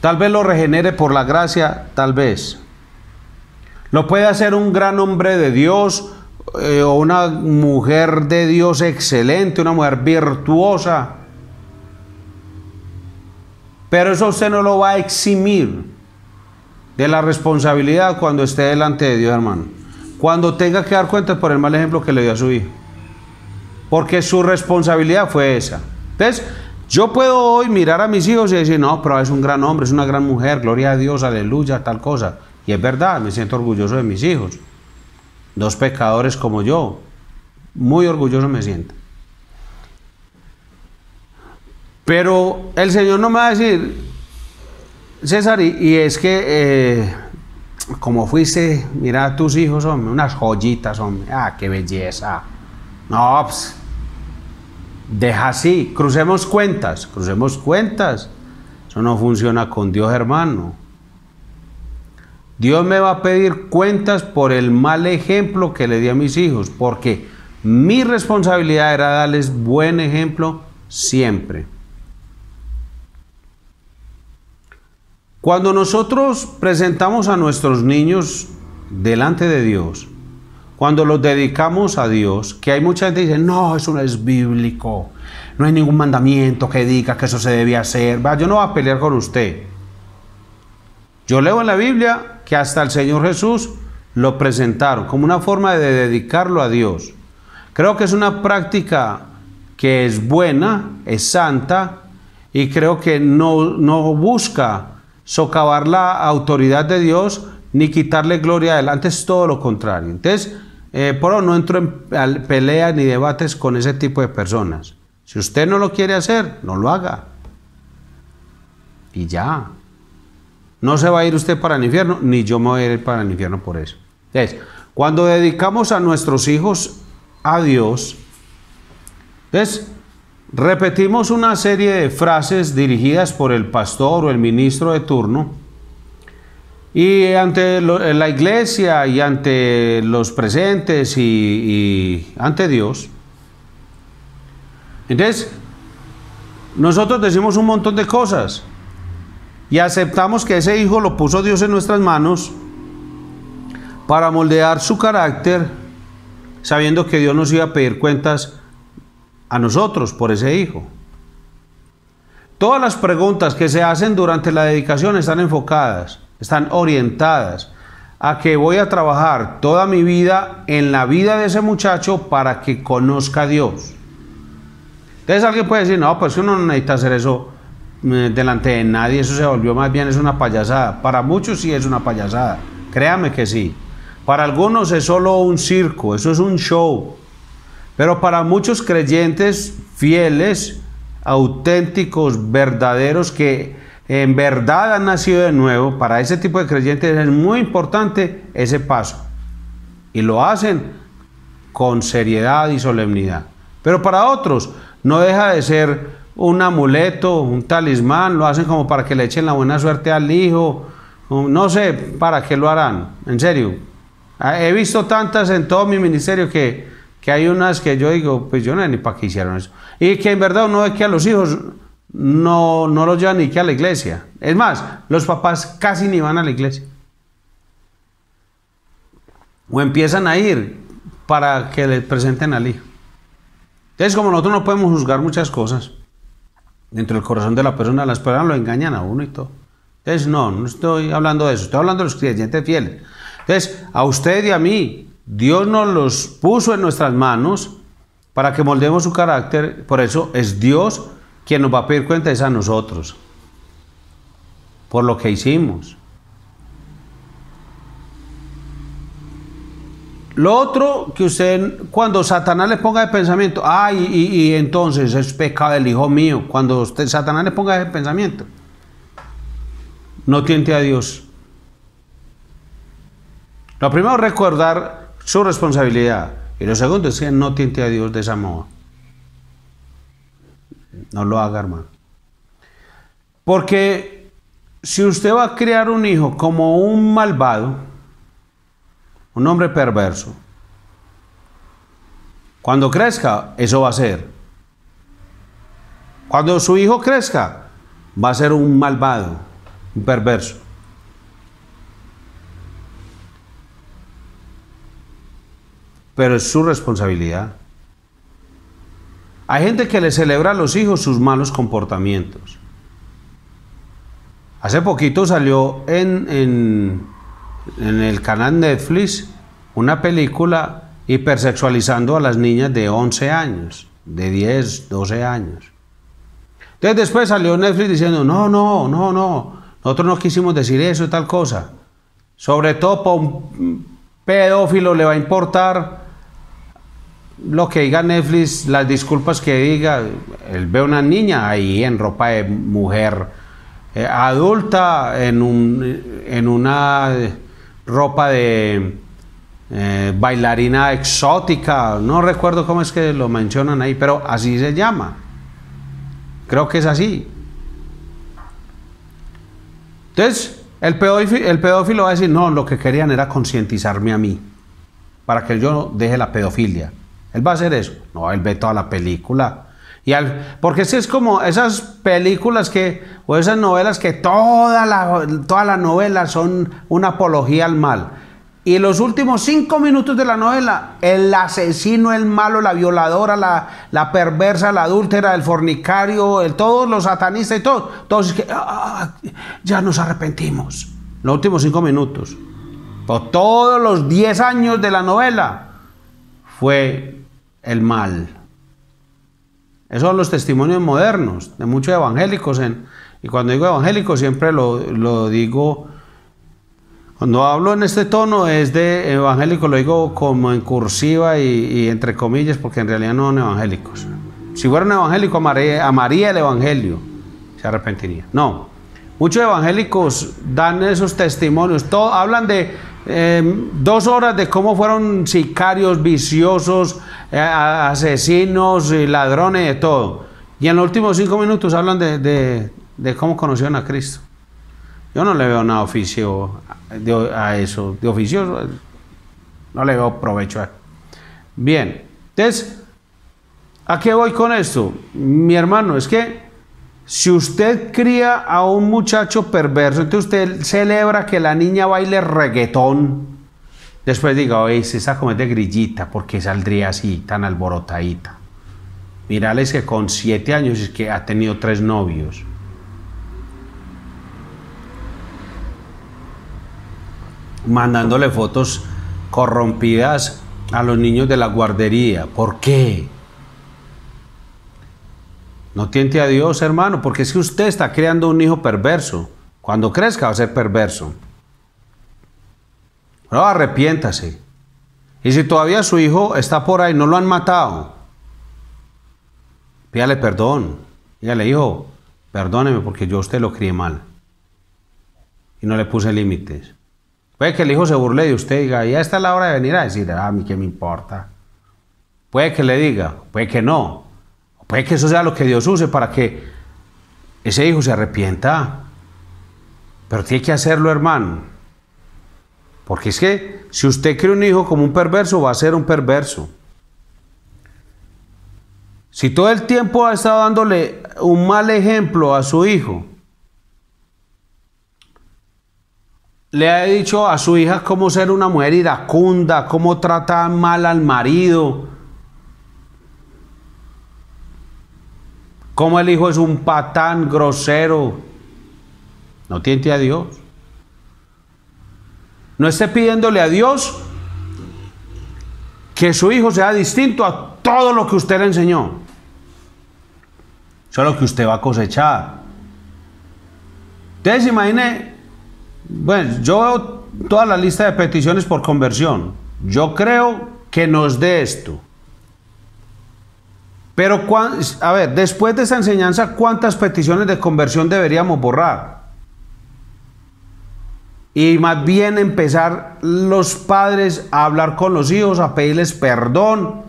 Tal vez lo regenere por la gracia, tal vez. Lo puede hacer un gran hombre de Dios o una mujer de Dios excelente, una mujer virtuosa. Pero eso usted no lo va a eximir de la responsabilidad cuando esté delante de Dios, hermano. Cuando tenga que dar cuentas por el mal ejemplo que le dio a su hijo. Porque su responsabilidad fue esa. Entonces, yo puedo hoy mirar a mis hijos y decir, no, pero es un gran hombre, es una gran mujer, gloria a Dios, aleluya, tal cosa. Y es verdad, me siento orgulloso de mis hijos. Dos pecadores como yo. Muy orgulloso me siento. Pero el Señor no me va a decir, César, y es que como fuiste, mira a tus hijos, hombre, unas joyitas, hombre, qué belleza. No, pues, deja así, crucemos cuentas. Eso no funciona con Dios, hermano. Dios me va a pedir cuentas por el mal ejemplo que le di a mis hijos, porque mi responsabilidad era darles buen ejemplo siempre. Cuando nosotros presentamos a nuestros niños delante de Dios, cuando los dedicamos a Dios, que hay mucha gente que dice, no, eso no es bíblico, no hay ningún mandamiento que diga que eso se debía hacer. Va, yo no voy a pelear con usted. Yo leo en la Biblia que hasta el Señor Jesús lo presentaron como una forma de dedicarlo a Dios. Creo que es una práctica que es buena, es santa, y creo que no busca socavar la autoridad de Dios ni quitarle gloria a él, antes todo lo contrario. Entonces, por eso no entro en peleas ni debates con ese tipo de personas. Si usted no lo quiere hacer, no lo haga. Y ya. No se va a ir usted para el infierno, ni yo me voy a ir para el infierno por eso. Entonces, cuando dedicamos a nuestros hijos a Dios, entonces, repetimos una serie de frases dirigidas por el pastor o el ministro de turno, y ante la iglesia y ante los presentes y ante Dios. Entonces, nosotros decimos un montón de cosas y aceptamos que ese hijo lo puso Dios en nuestras manos para moldear su carácter, sabiendo que Dios nos iba a pedir cuentas a nosotros por ese hijo. Todas las preguntas que se hacen durante la dedicación están enfocadas, están orientadas a que voy a trabajar toda mi vida en la vida de ese muchacho para que conozca a Dios. Entonces alguien puede decir, no, pues uno no necesita hacer eso delante de nadie, eso se volvió más bien es una payasada. Para muchos sí es una payasada, créame que sí. Para algunos es solo un circo, eso es un show. Pero para muchos creyentes fieles, auténticos, verdaderos, que en verdad han nacido de nuevo, para ese tipo de creyentes es muy importante ese paso. Y lo hacen con seriedad y solemnidad. Pero para otros no deja de ser un amuleto, un talismán, lo hacen como para que le echen la buena suerte al hijo, no sé para qué lo harán, en serio. He visto tantas en todo mi ministerio que hay unas que yo digo, pues yo no sé ni para qué hicieron eso. Y que en verdad uno ve que a los hijos no los llevan ni que a la iglesia. Es más, los papás casi ni van a la iglesia. O empiezan a ir para que les presenten al hijo. Entonces, como nosotros no podemos juzgar muchas cosas dentro del corazón de la persona, las personas lo engañan a uno y todo. Entonces, no estoy hablando de eso, estoy hablando de los creyentes fieles. Entonces, a usted y a mí, Dios nos los puso en nuestras manos para que moldemos su carácter. Por eso es Dios quien nos va a pedir cuentas a nosotros por lo que hicimos. Lo otro que usted, cuando Satanás le ponga de pensamiento, y entonces es pecado del hijo mío, cuando Satanás le ponga ese pensamiento, no tiente a Dios. Lo primero es recordar su responsabilidad, y lo segundo es que no tiente a Dios de esa moda. No lo haga, hermano. Porque si usted va a criar un hijo como un malvado, un hombre perverso. Cuando crezca, eso va a ser. Cuando su hijo crezca, va a ser un malvado, un perverso. Pero es su responsabilidad. Hay gente que le celebra a los hijos sus malos comportamientos. Hace poquito salió en el canal Netflix una película hipersexualizando a las niñas de 11 años, de 10, 12 años. Entonces después salió Netflix diciendo, no, nosotros no quisimos decir eso y tal cosa. Sobre todo para un pedófilo le va a importar lo que diga Netflix, las disculpas que diga. Él ve una niña ahí en ropa de mujer adulta, en una ropa de bailarina exótica, no recuerdo cómo es que lo mencionan ahí, pero así se llama. Creo que es así. Entonces, el pedófilo va a decir, no, lo que querían era concientizarme a mí, para que yo deje la pedofilia. Él va a hacer eso. No, él ve toda la película. Porque es como esas películas o esas novelas que toda la novela son una apología al mal. Y los últimos 5 minutos de la novela, el asesino, el malo, la violadora, la perversa, la adúltera, el fornicario, todos los satanistas y todos es que ya nos arrepentimos. Los últimos 5 minutos. Pero todos los 10 años de la novela fue el mal. Esos son los testimonios modernos de muchos evangélicos. Y cuando digo evangélicos siempre lo digo, cuando hablo en este tono es de evangélico, lo digo como en cursiva y entre comillas, porque en realidad no son evangélicos. Si fuera un evangélico amaría el evangelio, se arrepentiría. No, muchos evangélicos dan esos testimonios, hablan de 2 horas de cómo fueron sicarios, viciosos, asesinos, ladrones, de todo. Y en los últimos 5 minutos hablan de cómo conocieron a Cristo. Yo no le veo nada oficio a eso. De oficio no le veo provecho a eso. Bien, entonces, ¿a qué voy con esto? Mi hermano, es que si usted cría a un muchacho perverso, entonces usted celebra que la niña baile reggaetón, después diga, oye, esa como es de grillita, ¿por qué saldría así, tan alborotadita? Mírales que con 7 años es que ha tenido 3 novios. Mandándole fotos corrompidas a los niños de la guardería. ¿Por qué? No tiente a Dios, hermano, porque es que usted está creando un hijo perverso. Cuando crezca va a ser perverso. Pero arrepiéntase. Y si todavía su hijo está por ahí, no lo han matado, pídale perdón. Dígale, hijo, perdóneme porque yo a usted lo crié mal y no le puse límites. Puede que el hijo se burle de usted y diga, ya está la hora de venir a decir, a mí qué me importa. Puede que le diga, puede que no. Puede que eso sea lo que Dios use para que ese hijo se arrepienta. Pero tiene que hacerlo, hermano. Porque es que si usted cría un hijo como un perverso, va a ser un perverso. Si todo el tiempo ha estado dándole un mal ejemplo a su hijo, le ha dicho a su hija cómo ser una mujer iracunda, cómo tratar mal al marido, cómo el hijo es un patán grosero, no tiente a Dios. No esté pidiéndole a Dios que su hijo sea distinto a todo lo que usted le enseñó. Eso es lo que usted va a cosechar. Entonces imagine, bueno, yo veo toda la lista de peticiones por conversión. Yo creo que nos dé esto. Pero, a ver, después de esta enseñanza, ¿cuántas peticiones de conversión deberíamos borrar? Y más bien empezar los padres a hablar con los hijos, a pedirles perdón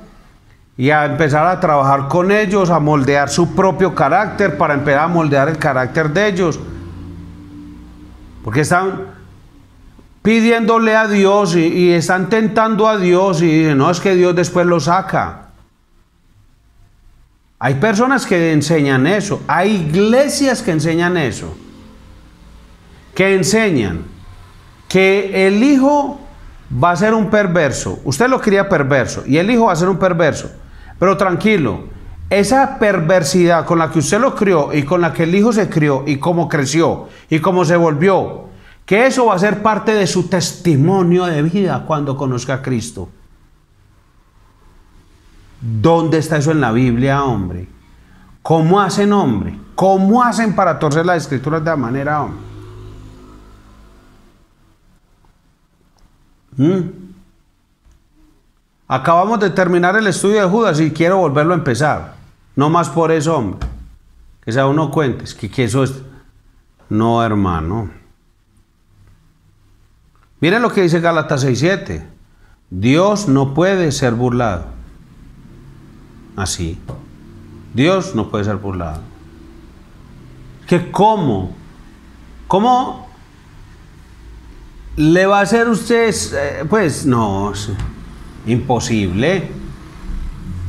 y a empezar a trabajar con ellos, a moldear su propio carácter para empezar a moldear el carácter de ellos. Porque están pidiéndole a Dios y están tentando a Dios y dicen, no, es que Dios después lo saca. Hay personas que enseñan eso, hay iglesias que enseñan eso, que enseñan que el hijo va a ser un perverso. Usted lo cría perverso y el hijo va a ser un perverso. Pero tranquilo, esa perversidad con la que usted lo crió y con la que el hijo se crió y cómo creció y cómo se volvió, que eso va a ser parte de su testimonio de vida cuando conozca a Cristo. ¿Dónde está eso en la Biblia, hombre? ¿Cómo hacen, hombre? ¿Cómo hacen para torcer las escrituras de la manera, hombre? Acabamos de terminar el estudio de Judas y quiero volverlo a empezar. No más por eso, hombre. Que sea uno cuente, es que eso es... No, hermano. Miren lo que dice Gálatas 6:7. Dios no puede ser burlado. Así. Dios no puede ser burlado. ¿Que cómo? ¿Cómo le va a hacer usted? Pues no, imposible.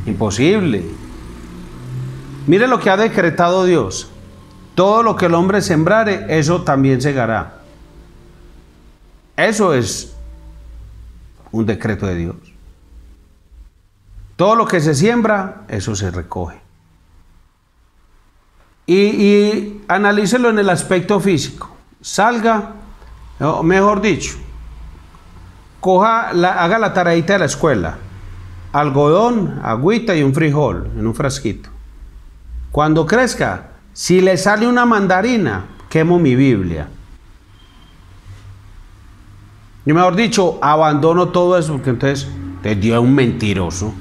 Imposible. Mire lo que ha decretado Dios. Todo lo que el hombre sembrare, eso también segará. Eso es un decreto de Dios. Todo lo que se siembra, eso se recoge. Y analícelo en el aspecto físico. Salga, o mejor dicho, haga la tareita de la escuela. Algodón, agüita y un frijol en un frasquito. Cuando crezca, si le sale una mandarina, quemo mi Biblia. Y mejor dicho, abandono todo eso, porque entonces te dio un mentiroso.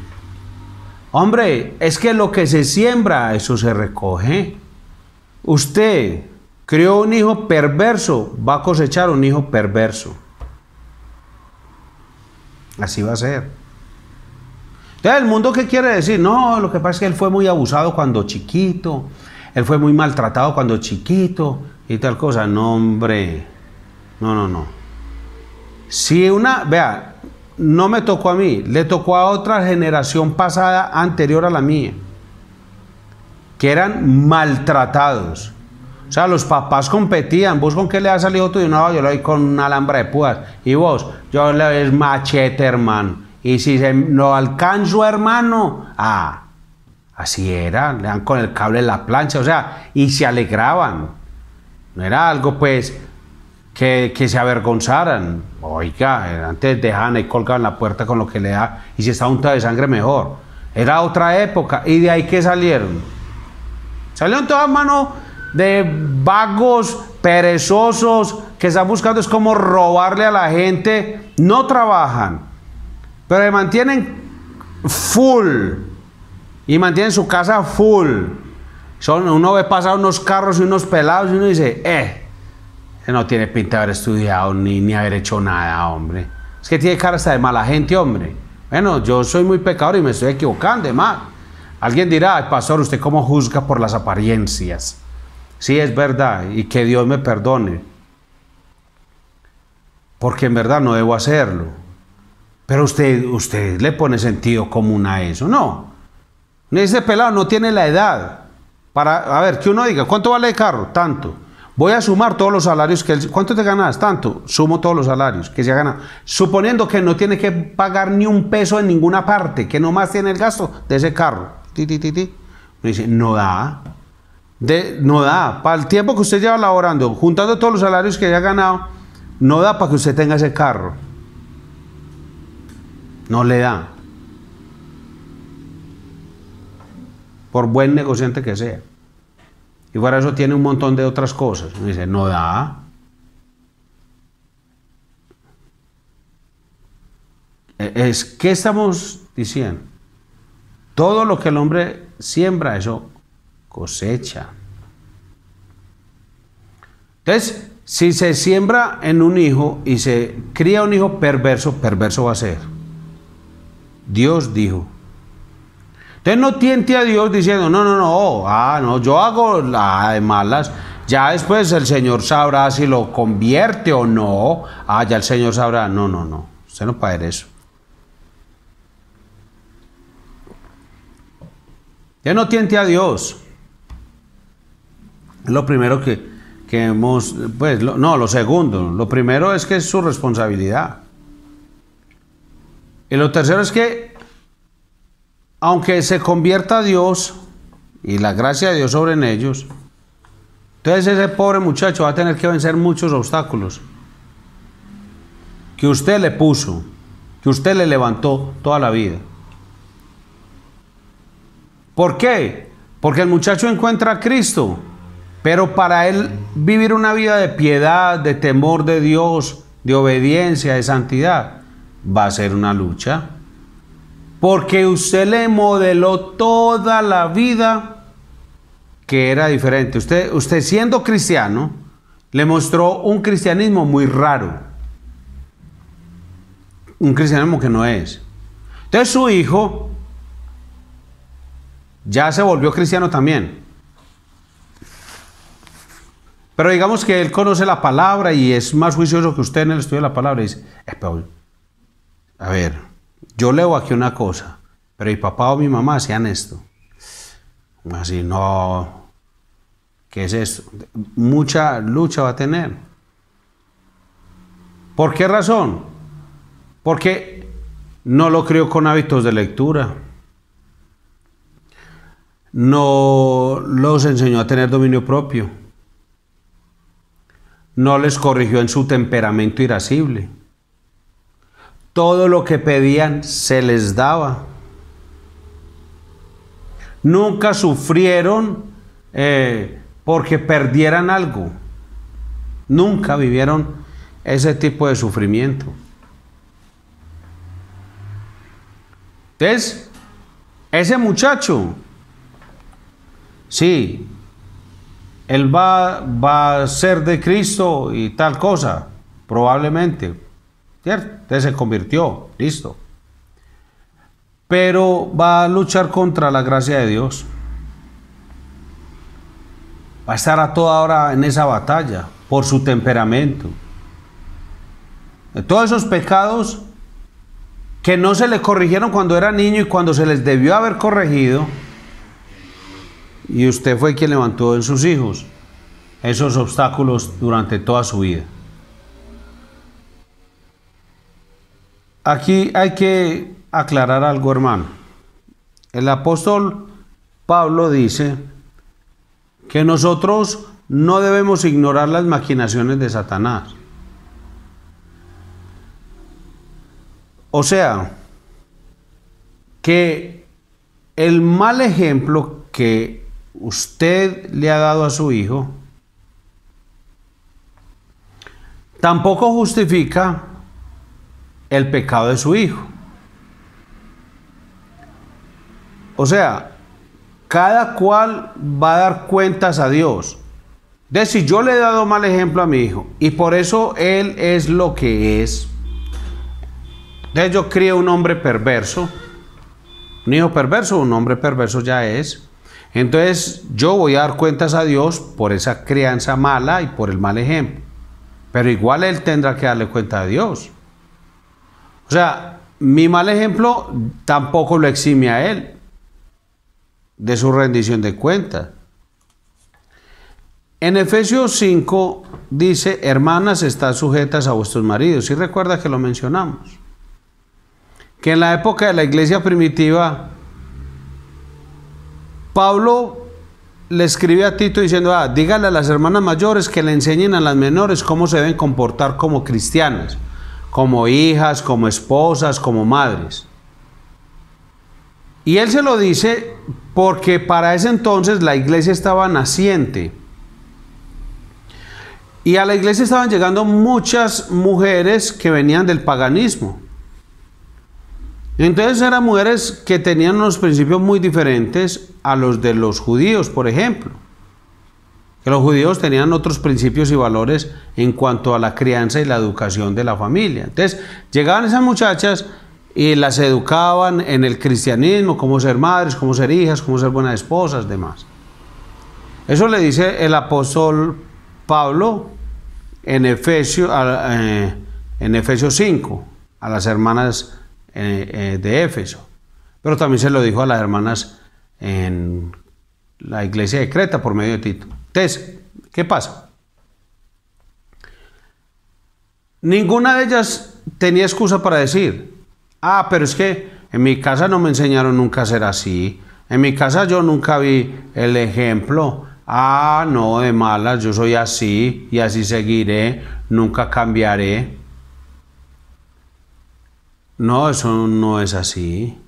Hombre, es que lo que se siembra, eso se recoge. Usted crió un hijo perverso, va a cosechar un hijo perverso. Así va a ser. Entonces, ¿el mundo qué quiere decir? No, lo que pasa es que él fue muy abusado cuando chiquito, él fue muy maltratado cuando chiquito y tal cosa. No, hombre. No. Si vea, no me tocó a mí, le tocó a otra generación pasada, anterior a la mía, que eran maltratados. O sea, los papás competían. ¿Vos con qué le das al hijo tuyo? No, yo le doy con un alambre de púas. Y vos, yo le doy machete, hermano. Y si no alcanzo, hermano, así era, le dan con el cable en la plancha, o sea, y se alegraban. No era algo, pues, que se avergonzaran. Oiga, antes dejaban ahí colgado en la puerta con lo que le da, y si está untado de sangre, mejor. Era otra época, y de ahí que salieron. Salieron todas manos de vagos, perezosos, que están buscando es como robarle a la gente. No trabajan, pero se mantienen full, y mantienen su casa full. Uno ve pasar unos carros y unos pelados, y uno dice, no tiene pinta de haber estudiado ni haber hecho nada, hombre. Es que tiene cara hasta de mala gente, hombre. Bueno, yo soy muy pecador y me estoy equivocando, más. Alguien dirá, ay, pastor, ¿usted cómo juzga por las apariencias? Sí, es verdad, y que Dios me perdone, porque en verdad no debo hacerlo. Pero usted le pone sentido común a eso, ¿no? Ese pelado no tiene la edad para, a ver, que uno diga, ¿cuánto vale el carro? Tanto. Voy a sumar todos los salarios que él... ¿Cuánto te ganas? Tanto. Sumo todos los salarios que se ha ganado. Suponiendo que no tiene que pagar ni un peso en ninguna parte, que nomás tiene el gasto de ese carro. Me dice, no da. No da. Para el tiempo que usted lleva laborando, juntando todos los salarios que ya ha ganado, no da para que usted tenga ese carro. No le da. Por buen negociante que sea. Y fuera eso tiene un montón de otras cosas. Me dice, no da. ¿Qué estamos diciendo? Todo lo que el hombre siembra, eso cosecha. Entonces, si se siembra en un hijo y se cría un hijo perverso, perverso va a ser. Dios dijo. Entonces no tiente a Dios diciendo, no, yo hago de malas. Ya después el Señor sabrá si lo convierte o no. Ah, ya el Señor sabrá. No, no, no. Usted no puede hacer eso. Ya no tiente a Dios. Lo primero que hemos, pues, lo segundo. Lo primero es que es su responsabilidad. Y lo tercero es que, aunque se convierta a Dios y la gracia de Dios sobre en ellos, entonces ese pobre muchacho va a tener que vencer muchos obstáculos que usted le puso, que usted le levantó toda la vida. ¿Por qué? Porque el muchacho encuentra a Cristo, pero para él vivir una vida de piedad, de temor de Dios, de obediencia, de santidad, va a ser una lucha. Porque usted le modeló toda la vida que era diferente. Usted siendo cristiano, le mostró un cristianismo muy raro. Un cristianismo que no es. Entonces su hijo ya se volvió cristiano también. Pero digamos que él conoce la palabra y es más juicioso que usted en el estudio de la palabra. Y dice, a ver, yo leo aquí una cosa, pero mi papá o mi mamá hacían esto. Así, no, ¿qué es esto? Mucha lucha va a tener. ¿Por qué razón? Porque no lo crió con hábitos de lectura. No los enseñó a tener dominio propio. No les corrigió en su temperamento irascible. Todo lo que pedían se les daba. Nunca sufrieron porque perdieran algo. Nunca vivieron ese tipo de sufrimiento. Entonces, ese muchacho, sí, él va a ser de Cristo y tal cosa, probablemente, ¿cierto? Entonces se convirtió, listo. Pero va a luchar contra la gracia de Dios. Va a estar a toda hora en esa batalla por su temperamento. De todos esos pecados que no se le corrigieron cuando era niño y cuando se les debió haber corregido, y usted fue quien levantó en sus hijos esos obstáculos durante toda su vida. Aquí hay que aclarar algo, hermano. El apóstol Pablo dice que nosotros no debemos ignorar las maquinaciones de Satanás. O sea, que el mal ejemplo que usted le ha dado a su hijo tampoco justifica el pecado de su hijo. O sea, cada cual va a dar cuentas a Dios de si yo le he dado mal ejemplo a mi hijo y por eso él es lo que es. Entonces yo crié un hombre perverso, un hijo perverso, un hombre perverso ya es. Entonces yo voy a dar cuentas a Dios por esa crianza mala y por el mal ejemplo. Pero igual él tendrá que darle cuenta a Dios. O sea, mi mal ejemplo tampoco lo exime a él de su rendición de cuentas. En Efesios 5 dice, hermanas, estad sujetas a vuestros maridos. ¿Sí recuerda que lo mencionamos? Que en la época de la iglesia primitiva, Pablo le escribe a Tito diciendo, dígale a las hermanas mayores que le enseñen a las menores cómo se deben comportar como cristianas, como hijas, como esposas, como madres. Y él se lo dice porque para ese entonces la iglesia estaba naciente. Y a la iglesia estaban llegando muchas mujeres que venían del paganismo. Entonces eran mujeres que tenían unos principios muy diferentes a los de los judíos, por ejemplo. Que los judíos tenían otros principios y valores en cuanto a la crianza y la educación de la familia. Entonces llegaban esas muchachas y las educaban en el cristianismo, cómo ser madres, cómo ser hijas, cómo ser buenas esposas, demás. Eso le dice el apóstol Pablo en Efesios 5 a las hermanas de Éfeso. Pero también se lo dijo a las hermanas en la iglesia de Creta por medio de Tito. Entonces, ¿qué pasa? Ninguna de ellas tenía excusa para decir, pero es que en mi casa no me enseñaron nunca a ser así. En mi casa yo nunca vi el ejemplo. No, de malas, yo soy así y así seguiré, nunca cambiaré. No, eso no es así.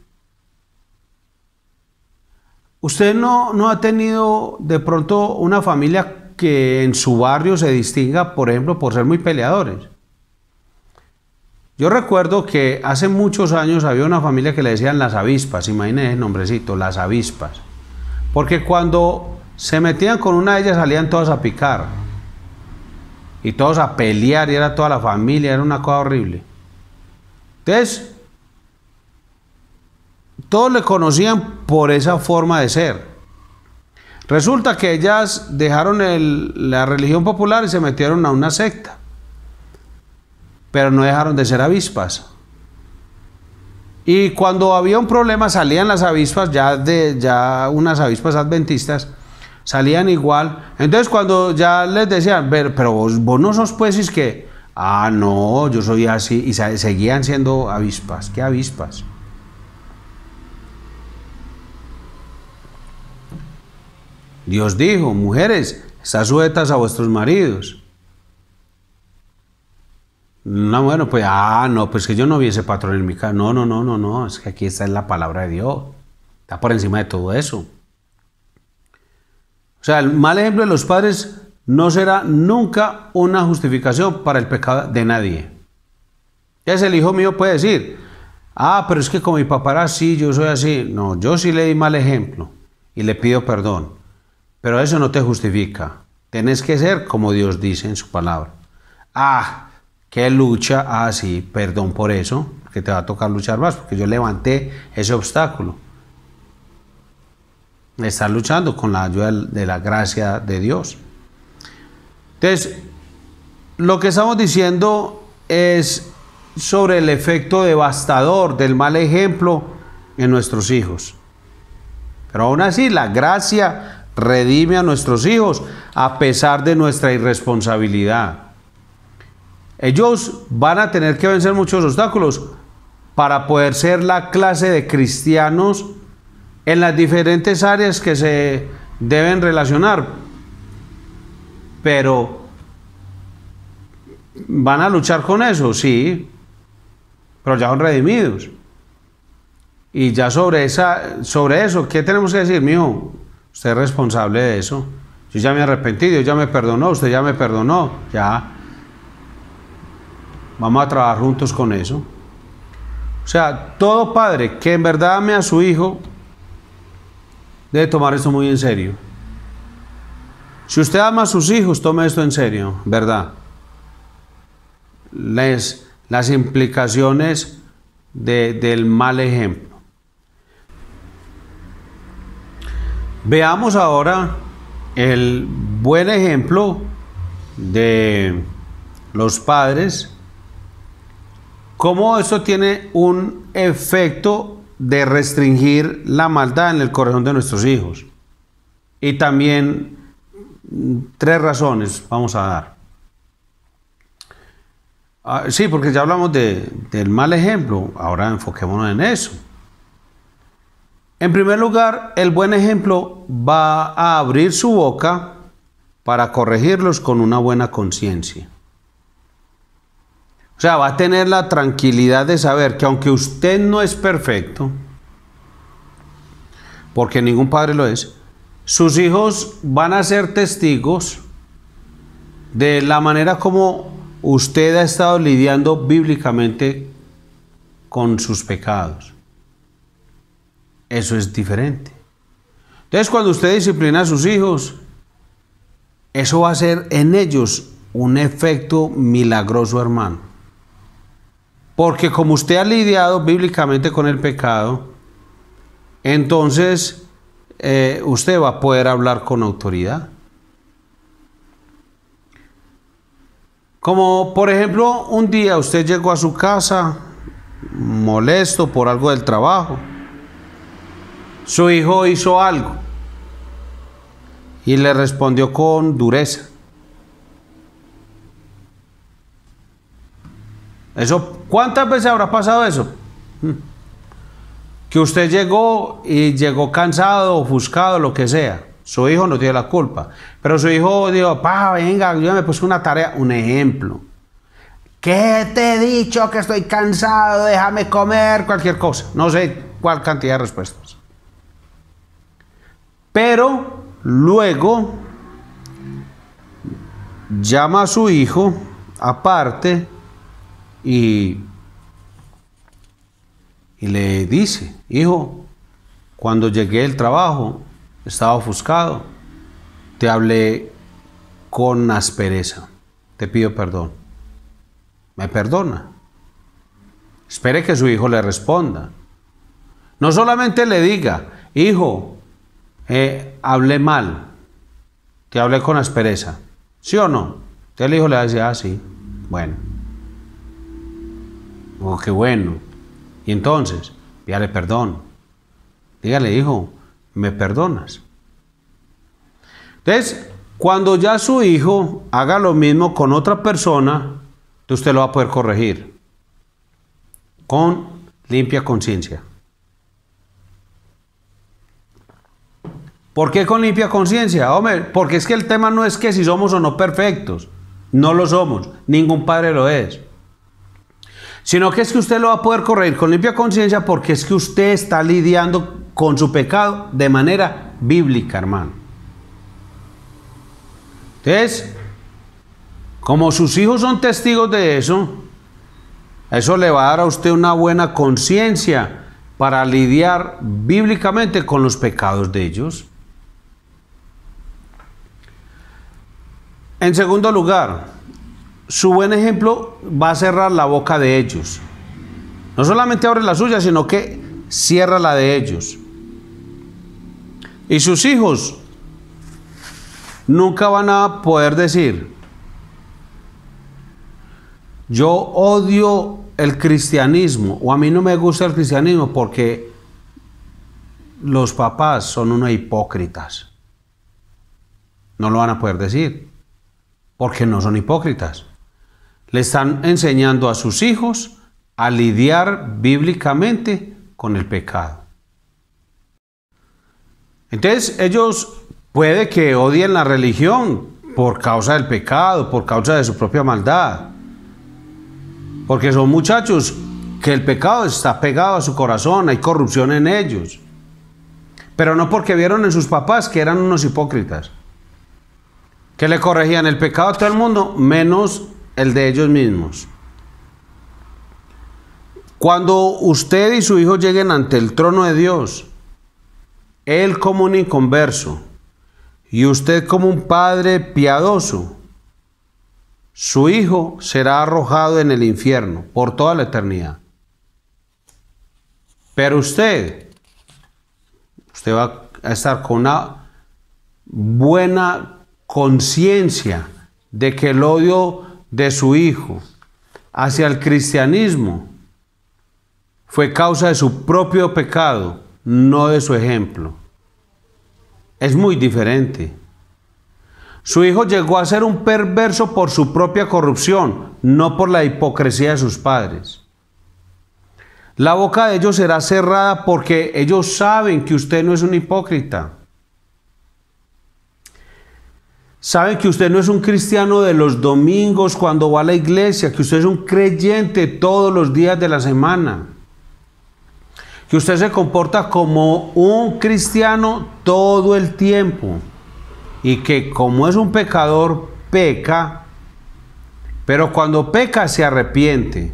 ¿Usted no ha tenido de pronto una familia que en su barrio se distinga, por ejemplo, por ser muy peleadores? Yo recuerdo que hace muchos años había una familia que le decían las avispas, imagínense el nombrecito, las avispas. Porque cuando se metían con una de ellas salían todas a picar. Y todos a pelear y era toda la familia, era una cosa horrible. Entonces, todos le conocían por esa forma de ser. Resulta que ellas dejaron la religión popular y se metieron a una secta. Pero no dejaron de ser avispas. Y cuando había un problema salían las avispas, ya unas avispas adventistas, salían igual. Entonces cuando ya les decían, pero vos no sos pues, es que, no, yo soy así, y seguían siendo avispas. ¿Qué avispas? Dios dijo, mujeres, estad sujetas a vuestros maridos. No, bueno, pues, no, pues que yo no vi ese patrón en mi casa. No, es que aquí está en la palabra de Dios. Está por encima de todo eso. O sea, el mal ejemplo de los padres no será nunca una justificación para el pecado de nadie. Entonces el hijo mío puede decir, pero es que como mi papá era así, yo soy así. No, yo sí le di mal ejemplo y le pido perdón. Pero eso no te justifica. Tienes que ser como Dios dice en su palabra. ¿Qué lucha? Sí, perdón por eso, porque te va a tocar luchar más, porque yo levanté ese obstáculo. Estás luchando con la ayuda de la gracia de Dios. Entonces, lo que estamos diciendo es sobre el efecto devastador del mal ejemplo en nuestros hijos. Pero aún así, la gracia redime a nuestros hijos a pesar de nuestra irresponsabilidad. Ellos van a tener que vencer muchos obstáculos para poder ser la clase de cristianos en las diferentes áreas que se deben relacionar. Pero ¿van a luchar con eso? Sí, pero ya son redimidos. Y ya sobre eso, ¿qué tenemos que decir? Mijo, usted es responsable de eso. Yo ya me arrepentí, Dios ya me perdonó, usted ya me perdonó, ya. Vamos a trabajar juntos con eso. O sea, todo padre que en verdad ame a su hijo debe tomar esto muy en serio. Si usted ama a sus hijos, tome esto en serio, ¿verdad? Las implicaciones del mal ejemplo. Veamos ahora el buen ejemplo de los padres. Cómo esto tiene un efecto de restringir la maldad en el corazón de nuestros hijos. Y también 3 razones vamos a dar. Sí, porque ya hablamos del mal ejemplo, ahora enfoquémonos en eso. En primer lugar, el buen ejemplo va a abrir su boca para corregirlos con una buena conciencia. O sea, va a tener la tranquilidad de saber que aunque usted no es perfecto, porque ningún padre lo es, sus hijos van a ser testigos de la manera como usted ha estado lidiando bíblicamente con sus pecados. Eso es diferente. Entonces, cuando usted disciplina a sus hijos, eso va a ser en ellos un efecto milagroso, hermano. Porque como usted ha lidiado bíblicamente con el pecado, entonces usted va a poder hablar con autoridad. Como por ejemplo, un día usted llegó a su casa molesto por algo del trabajo. Su hijo hizo algo y le respondió con dureza. Eso, ¿cuántas veces habrá pasado eso? Que usted llegó y llegó cansado, ofuscado, lo que sea. Su hijo no tiene la culpa. Pero su hijo dijo, pa, venga, yo me puse una tarea, un ejemplo. ¿Qué te he dicho? Que estoy cansado, déjame comer, cualquier cosa. No sé cuál cantidad de respuestas. Pero luego llama a su hijo aparte y le dice, hijo, cuando llegué del trabajo, estaba ofuscado, te hablé con aspereza, te pido perdón. ¿Me perdona? Espere que su hijo le responda. No solamente le diga, hijo, hablé mal, te hablé con aspereza, ¿sí o no? Entonces el hijo le va a decir, ah, sí, bueno. Oh, qué bueno. Y entonces, pídale perdón. Dígale, hijo, ¿me perdonas? Entonces, cuando ya su hijo haga lo mismo con otra persona, usted lo va a poder corregir con limpia conciencia. ¿Por qué con limpia conciencia? Hombre, porque es que el tema no es que si somos o no perfectos. No lo somos. Ningún padre lo es. Sino que es que usted lo va a poder corregir con limpia conciencia porque es que usted está lidiando con su pecado de manera bíblica, hermano. Entonces, como sus hijos son testigos de eso le va a dar a usted una buena conciencia para lidiar bíblicamente con los pecados de ellos. En segundo lugar, su buen ejemplo va a cerrar la boca de ellos. No solamente abre la suya, sino que cierra la de ellos. Y sus hijos nunca van a poder decir, yo odio el cristianismo, o a mí no me gusta el cristianismo porque los papás son unos hipócritas. No lo van a poder decir, porque no son hipócritas. Le están enseñando a sus hijos a lidiar bíblicamente con el pecado. Entonces ellos puede que odien la religión por causa del pecado, por causa de su propia maldad. Porque son muchachos que el pecado está pegado a su corazón, hay corrupción en ellos. Pero no porque vieron en sus papás que eran unos hipócritas, que le corregían el pecado a todo el mundo, menos el de ellos mismos. Cuando usted y su hijo lleguen ante el trono de Dios, él como un inconverso y usted como un padre piadoso, su hijo será arrojado en el infierno por toda la eternidad. Pero usted va a estar con una buena conciencia de que el odio de su hijo hacia el cristianismo fue causa de su propio pecado, no de su ejemplo. Es muy diferente. Su hijo llegó a ser un perverso por su propia corrupción, no por la hipocresía de sus padres. La boca de ellos será cerrada porque ellos saben que usted no es un hipócrita. Saben que usted no es un cristiano de los domingos cuando va a la iglesia, que usted es un creyente todos los días de la semana. Que usted se comporta como un cristiano todo el tiempo. Y que como es un pecador, peca, pero cuando peca se arrepiente.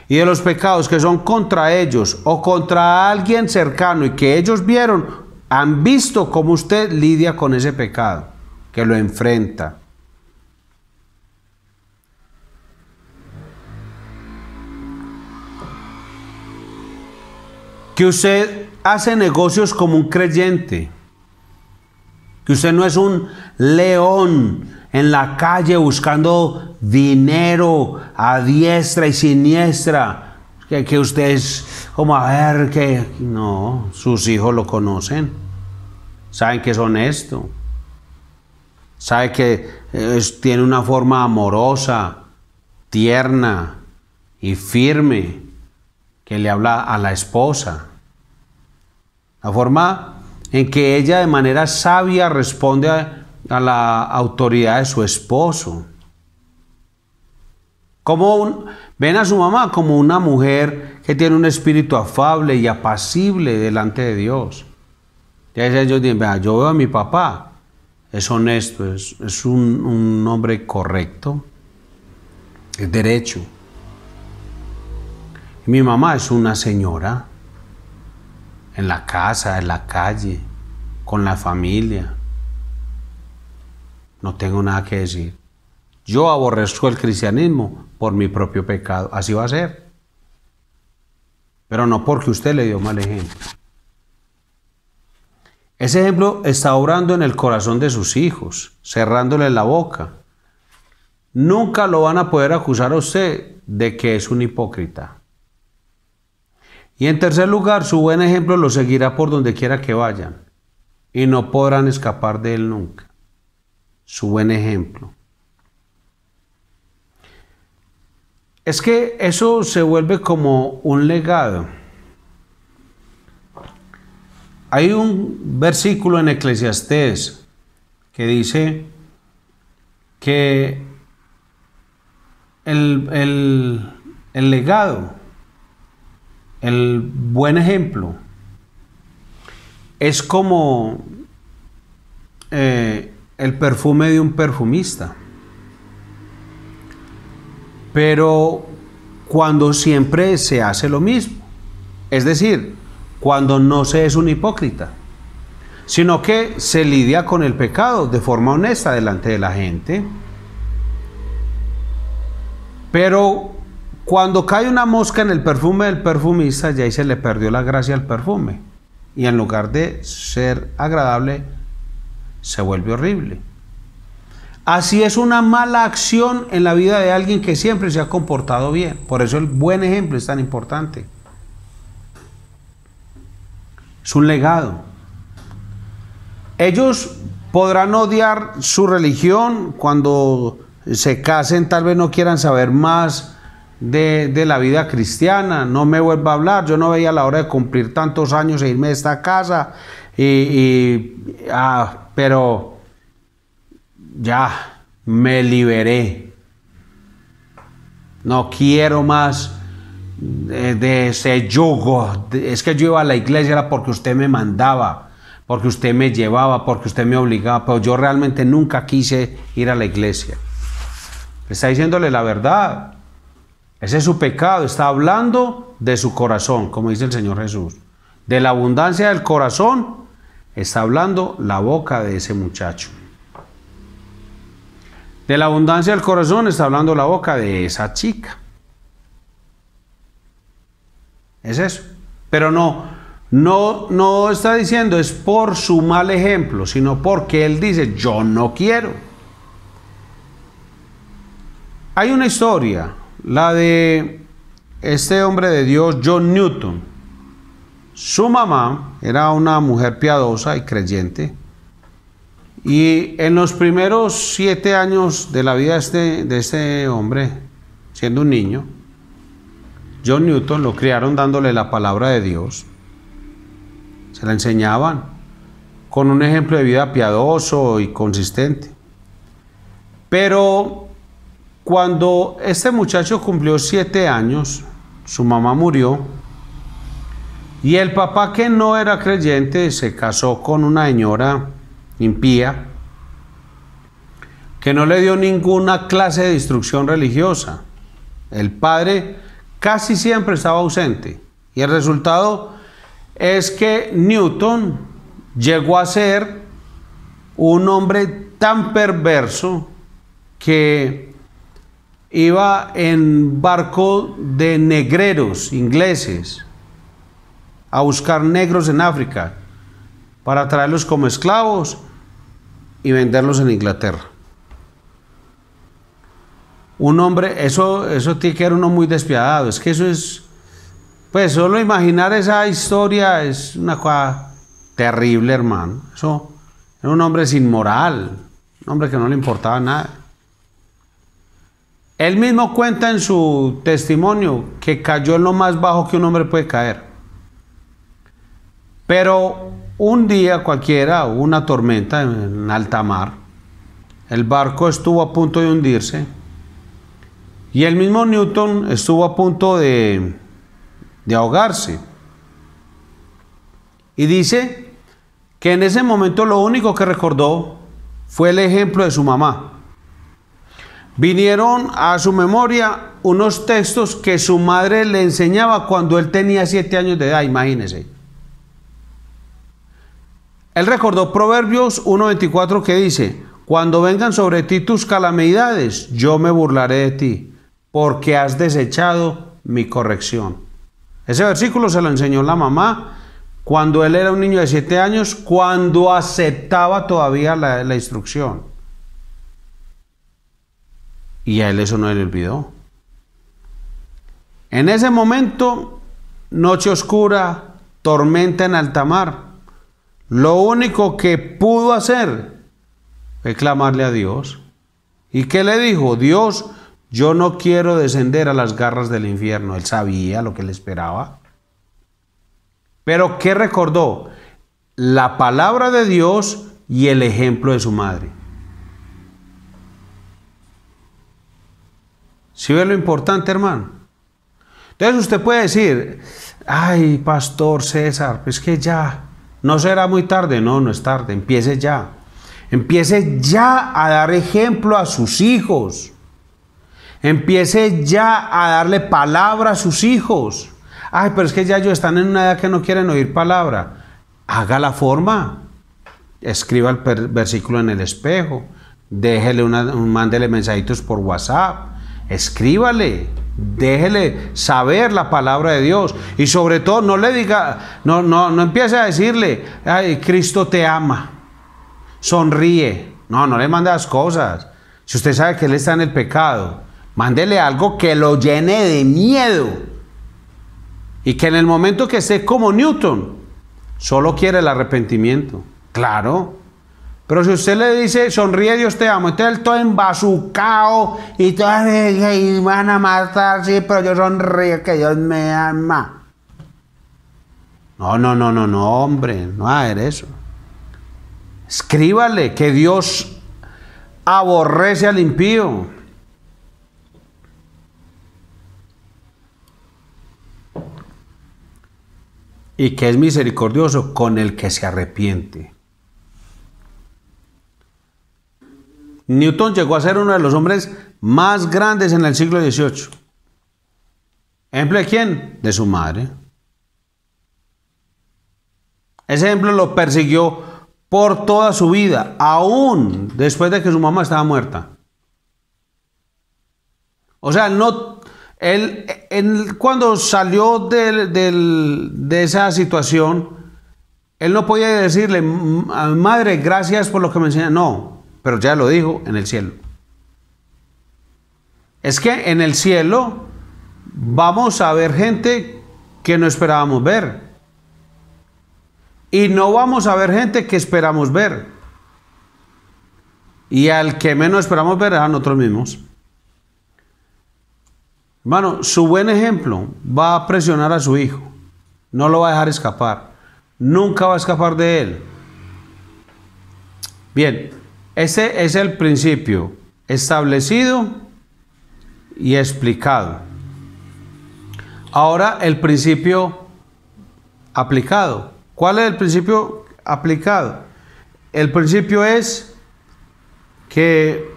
Y de los pecados que son contra ellos o contra alguien cercano y que ellos vieron, han visto cómo usted lidia con ese pecado, que lo enfrenta. Que usted hace negocios como un creyente, que usted no es un león en la calle buscando dinero a diestra y siniestra, que usted es como a ver que no, sus hijos lo conocen, saben que es honesto, sabe que tiene una forma amorosa, tierna y firme que le habla a la esposa, la forma en que ella de manera sabia responde a la autoridad de su esposo. Ven a su mamá como una mujer que tiene un espíritu afable y apacible delante de Dios. Entonces ellos dicen, vea, yo veo a mi papá, es honesto, es un hombre correcto, es derecho. Y mi mamá es una señora, en la casa, en la calle, con la familia. No tengo nada que decir. Yo aborrezco el cristianismo por mi propio pecado. Así va a ser. Pero no porque usted le dio mal ejemplo. Ese ejemplo está obrando en el corazón de sus hijos, cerrándole la boca. Nunca lo van a poder acusar a usted de que es un hipócrita. Y en tercer lugar, su buen ejemplo lo seguirá por donde quiera que vayan. Y no podrán escapar de él nunca. Su buen ejemplo. Es que eso se vuelve como un legado. Hay un versículo en Eclesiastés que dice que el legado, el buen ejemplo, es como el perfume de un perfumista. Pero cuando siempre se hace lo mismo, es decir, cuando no se es un hipócrita, sino que se lidia con el pecado de forma honesta delante de la gente. Pero cuando cae una mosca en el perfume del perfumista, ya ahí se le perdió la gracia al perfume. Y en lugar de ser agradable, se vuelve horrible. Así es una mala acción en la vida de alguien que siempre se ha comportado bien. Por eso el buen ejemplo es tan importante. Es un legado. Ellos podrán odiar su religión cuando se casen, tal vez no quieran saber más de la vida cristiana. No me vuelva a hablar, yo no veía la hora de cumplir tantos años e irme de esta casa. Pero ya me liberé. No quiero más de ese yugo. Es que yo iba a la iglesia era porque usted me mandaba, porque usted me llevaba, porque usted me obligaba, pero yo realmente nunca quise ir a la iglesia. Está diciéndole la verdad. Ese es su pecado. Está hablando de su corazón, como dice el Señor Jesús. De la abundancia del corazón está hablando la boca de ese muchacho. De la abundancia del corazón está hablando la boca de esa chica. Es eso. Pero no está diciendo es por su mal ejemplo, sino porque él dice, yo no quiero. Hay una historia, la de este hombre de Dios, John Newton. Su mamá era una mujer piadosa y creyente. Y en los primeros 7 años de la vida de este hombre, siendo un niño, John Newton lo criaron dándole la palabra de Dios. Se la enseñaban con un ejemplo de vida piadoso y consistente. Pero cuando este muchacho cumplió 7 años, su mamá murió y el papá, que no era creyente, se casó con una señora impía que no le dio ninguna clase de instrucción religiosa. El padre casi siempre estaba ausente y el resultado es que Newton llegó a ser un hombre tan perverso que iba en barco de negreros ingleses a buscar negros en África para traerlos como esclavos y venderlos en Inglaterra. Un hombre, eso tiene que ser uno muy despiadado. Es que eso es, pues solo imaginar esa historia es una cosa terrible, hermano. Eso era un hombre sin moral, un hombre que no le importaba nada. Él mismo cuenta en su testimonio que cayó en lo más bajo que un hombre puede caer. Pero un día cualquiera, hubo una tormenta en alta mar, el barco estuvo a punto de hundirse y el mismo Newton estuvo a punto de ahogarse. Y dice que en ese momento lo único que recordó fue el ejemplo de su mamá. Vinieron a su memoria unos textos que su madre le enseñaba cuando él tenía 7 años de edad, imagínense. Él recordó Proverbios 1:24 que dice: cuando vengan sobre ti tus calamidades, yo me burlaré de ti, porque has desechado mi corrección. Ese versículo se lo enseñó la mamá cuando él era un niño de 7 años, cuando aceptaba todavía la instrucción. Y a él eso no le olvidó. En ese momento, noche oscura, tormenta en alta mar, lo único que pudo hacer fue clamarle a Dios. ¿Y qué le dijo? Dios, yo no quiero descender a las garras del infierno. Él sabía lo que le esperaba. Pero ¿qué recordó? La palabra de Dios y el ejemplo de su madre. ¿Sí ve lo importante, hermano? Entonces usted puede decir: ay, Pastor César, pues que ya, no será muy tarde. No, no es tarde, empiece ya. Empiece ya a dar ejemplo a sus hijos. Empiece ya a darle palabra a sus hijos. Ay, pero es que ya ellos están en una edad que no quieren oír palabra. Haga la forma. Escriba el versículo en el espejo. Déjele mándele mensajitos por WhatsApp. Escríbale, déjele saber la palabra de Dios. Y sobre todo no le diga, no empiece a decirle: ay, Cristo te ama, sonríe. No le mande las cosas. Si usted sabe que él está en el pecado, mándele algo que lo llene de miedo, y que en el momento que esté como Newton solo quiere el arrepentimiento. Claro. Pero si usted le dice: sonríe, Dios te amo, entonces él todo embazucao y todo, y van a matar, sí, pero yo sonrío que Dios me ama. No, hombre, no va a hacer eso. Escríbale que Dios aborrece al impío. Y que es misericordioso con el que se arrepiente. Newton llegó a ser uno de los hombres más grandes en el siglo XVIII. ¿Ejemplo de quién? De su madre. Ese ejemplo lo persiguió por toda su vida, aún después de que su mamá estaba muerta. O sea, él cuando salió de esa situación, él no podía decirle: madre, gracias por lo que me enseña. No. Pero ya lo dijo, en el cielo. Es que en el cielo vamos a ver gente que no esperábamos ver. Y no vamos a ver gente que esperamos ver. Y al que menos esperamos ver es a nosotros mismos. Hermano, su buen ejemplo va a presionar a su hijo. No lo va a dejar escapar. Nunca va a escapar de él. Bien. Ese es el principio establecido y explicado. Ahora el principio aplicado. ¿Cuál es el principio aplicado? El principio es que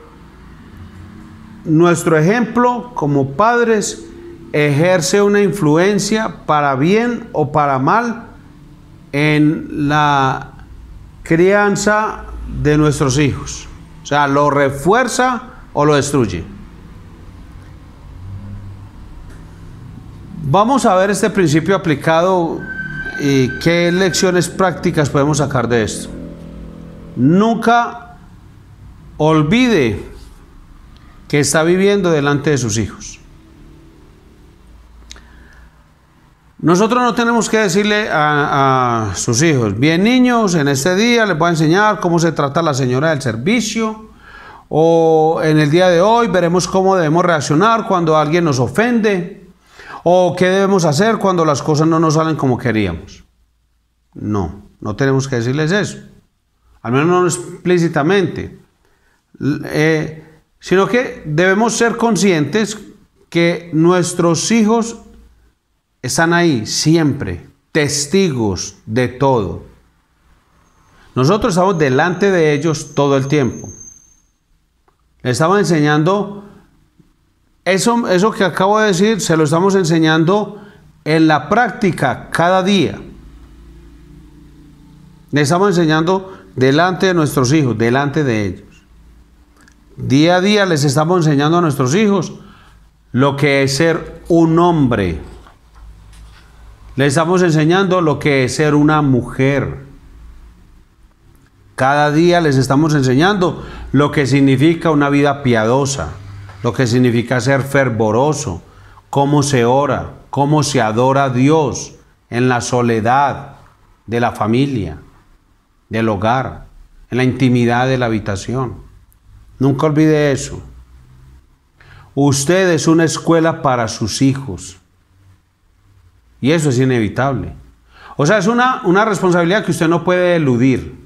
nuestro ejemplo como padres ejerce una influencia para bien o para mal en la crianza de nuestros hijos. O sea, lo refuerza o lo destruye. Vamos a ver este principio aplicado y qué lecciones prácticas podemos sacar de esto. Nunca olvide que está viviendo delante de sus hijos. Nosotros no tenemos que decirle a sus hijos: bien, niños, en este día les voy a enseñar cómo se trata la señora del servicio, o en el día de hoy veremos cómo debemos reaccionar cuando alguien nos ofende, o qué debemos hacer cuando las cosas no nos salen como queríamos. No, no tenemos que decirles eso, al menos no explícitamente, sino que debemos ser conscientes que nuestros hijos están ahí siempre, testigos de todo. Nosotros estamos delante de ellos todo el tiempo. Les estamos enseñando eso que acabo de decir, se lo estamos enseñando en la práctica cada día. Les estamos enseñando delante de nuestros hijos, delante de ellos. Día a día les estamos enseñando a nuestros hijos lo que es ser un hombre. Les estamos enseñando lo que es ser una mujer. Cada día les estamos enseñando lo que significa una vida piadosa, lo que significa ser fervoroso, cómo se ora, cómo se adora a Dios en la soledad de la familia, del hogar, en la intimidad de la habitación. Nunca olvide eso. Usted es una escuela para sus hijos. Y eso es inevitable. O sea, es una responsabilidad que usted no puede eludir.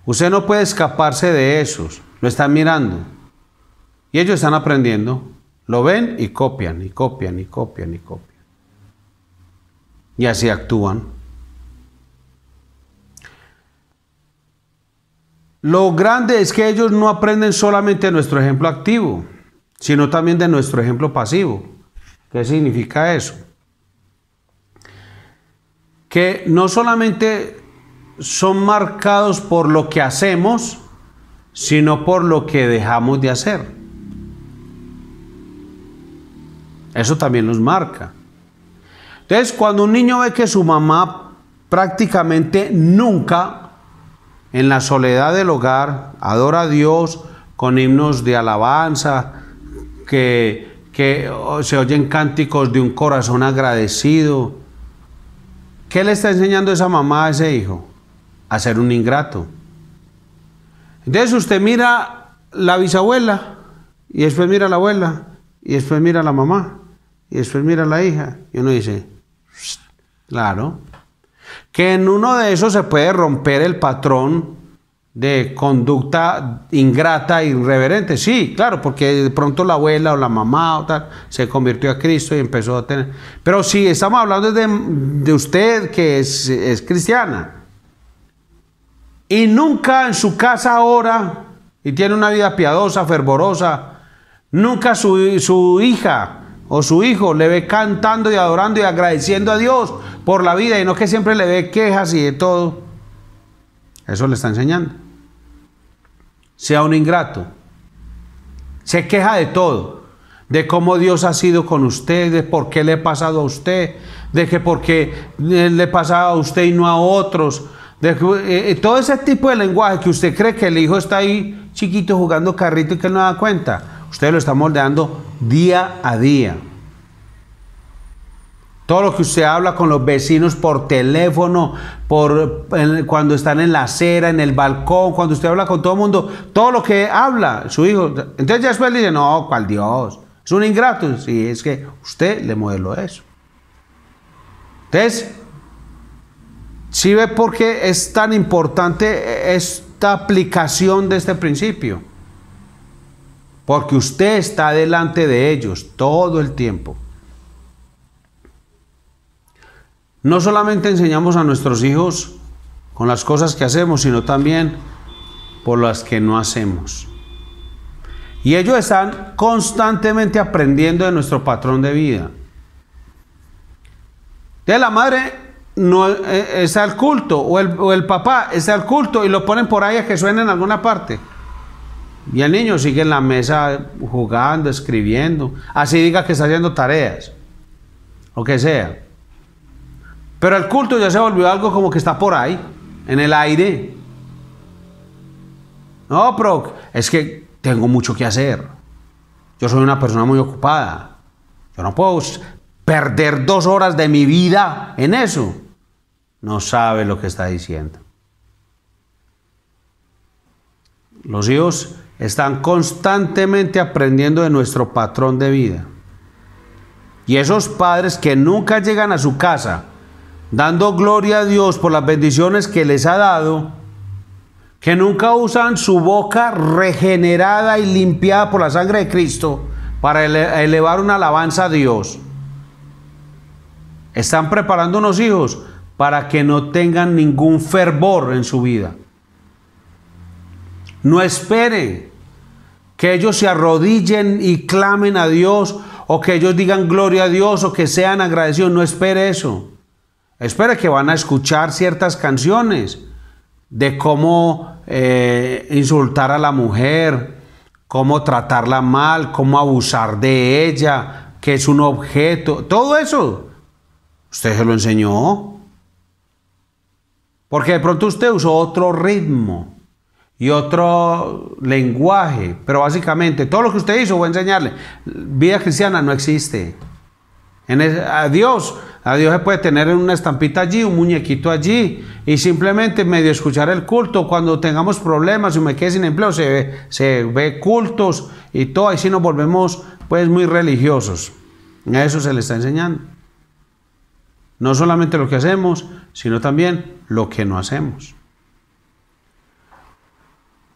Usted no puede escaparse de esos. Lo están mirando. Y ellos están aprendiendo. Lo ven y copian, y copian, y copian, y copian. Y así actúan. Lo grande es que ellos no aprenden solamente de nuestro ejemplo activo, sino también de nuestro ejemplo pasivo. ¿Qué significa eso? Que no solamente son marcados por lo que hacemos, sino por lo que dejamos de hacer. Eso también nos marca. Entonces, cuando un niño ve que su mamá prácticamente nunca, en la soledad del hogar, adora a Dios con himnos de alabanza, que se oyen cánticos de un corazón agradecido, ¿qué le está enseñando esa mamá a ese hijo? A ser un ingrato. Entonces usted mira la bisabuela, y después mira la abuela, y después mira la mamá, y después mira la hija, y uno dice, claro, que en uno de esos se puede romper el patrón de conducta ingrata e irreverente. Sí, claro, porque de pronto la abuela o la mamá o tal se convirtió a Cristo y empezó a tener... Pero si estamos hablando de usted que es cristiana y nunca en su casa ora y tiene una vida piadosa, fervorosa, nunca su hija o su hijo le ve cantando y adorando y agradeciendo a Dios por la vida, y no que siempre le ve quejas y de todo, eso le está enseñando. Sea un ingrato. Se queja de todo, de cómo Dios ha sido con usted, de por qué le ha pasado a usted, de que por qué le pasaba a usted y no a otros, todo ese tipo de lenguaje que usted cree que el hijo está ahí chiquito jugando carrito y que él no da cuenta. Usted lo está moldeando día a día. Todo lo que usted habla con los vecinos por teléfono, cuando están en la acera, en el balcón, cuando usted habla con todo el mundo, todo lo que habla su hijo. Entonces ya después le dice, no, ¿cuál Dios? Es un ingrato. Sí, es que usted le modeló eso. Entonces, ¿sí ve por qué es tan importante esta aplicación de este principio? Porque usted está delante de ellos todo el tiempo. No solamente enseñamos a nuestros hijos con las cosas que hacemos, sino también por las que no hacemos. Y ellos están constantemente aprendiendo de nuestro patrón de vida. Entonces la madre no está al culto, o el papá está al culto y lo ponen por ahí a que suene en alguna parte. Y el niño sigue en la mesa jugando, escribiendo, así diga que está haciendo tareas, o que sea. Pero el culto ya se volvió algo como que está por ahí, en el aire. No, pero es que tengo mucho que hacer. Yo soy una persona muy ocupada. Yo no puedo perder 2 horas de mi vida en eso. No sabe lo que está diciendo. Los hijos están constantemente aprendiendo de nuestro patrón de vida. Y esos padres que nunca llegan a su casa dando gloria a Dios por las bendiciones que les ha dado, que nunca usan su boca regenerada y limpiada por la sangre de Cristo para elevar una alabanza a Dios, están preparando unos hijos para que no tengan ningún fervor en su vida. No espere que ellos se arrodillen y clamen a Dios, o que ellos digan gloria a Dios, o que sean agradecidos. No espere eso. Espere que van a escuchar ciertas canciones de cómo insultar a la mujer, cómo tratarla mal, cómo abusar de ella, que es un objeto. Todo eso usted se lo enseñó, porque de pronto usted usó otro ritmo y otro lenguaje, pero básicamente todo lo que usted hizo fue enseñarle. Vida cristiana no existe. A Dios se puede tener una estampita allí, un muñequito allí, y simplemente medio escuchar el culto. Cuando tengamos problemas y me quede sin empleo, se ve cultos y todo, y si nos volvemos pues muy religiosos. A eso se le está enseñando. No solamente lo que hacemos, sino también lo que no hacemos.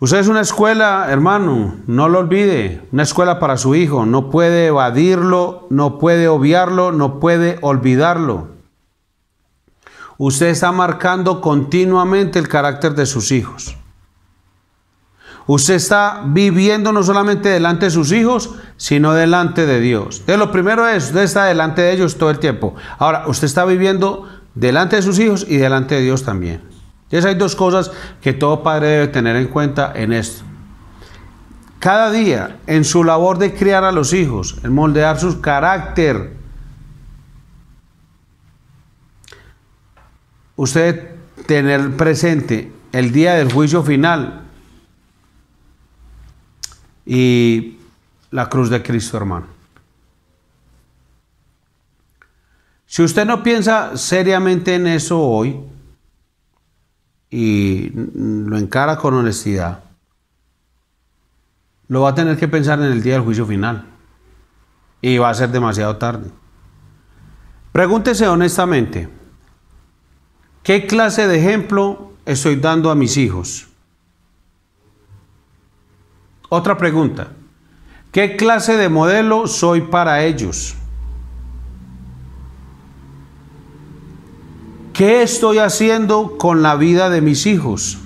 Usted es una escuela, hermano, no lo olvide, una escuela para su hijo. No puede evadirlo, no puede obviarlo, no puede olvidarlo. Usted está marcando continuamente el carácter de sus hijos. Usted está viviendo no solamente delante de sus hijos, sino delante de Dios. Entonces, lo primero es, usted está delante de ellos todo el tiempo. Ahora, usted está viviendo delante de sus hijos y delante de Dios también. Entonces hay 2 cosas que todo padre debe tener en cuenta en esto. Cada día, en su labor de criar a los hijos, en moldear su carácter, usted tener presente el día del juicio final y la cruz de Cristo, hermano. Si usted no piensa seriamente en eso hoy y lo encara con honestidad, lo va a tener que pensar en el día del juicio final y va a ser demasiado tarde. Pregúntese honestamente, ¿qué clase de ejemplo estoy dando a mis hijos? Otra pregunta, ¿qué clase de modelo soy para ellos? ¿Qué estoy haciendo con la vida de mis hijos?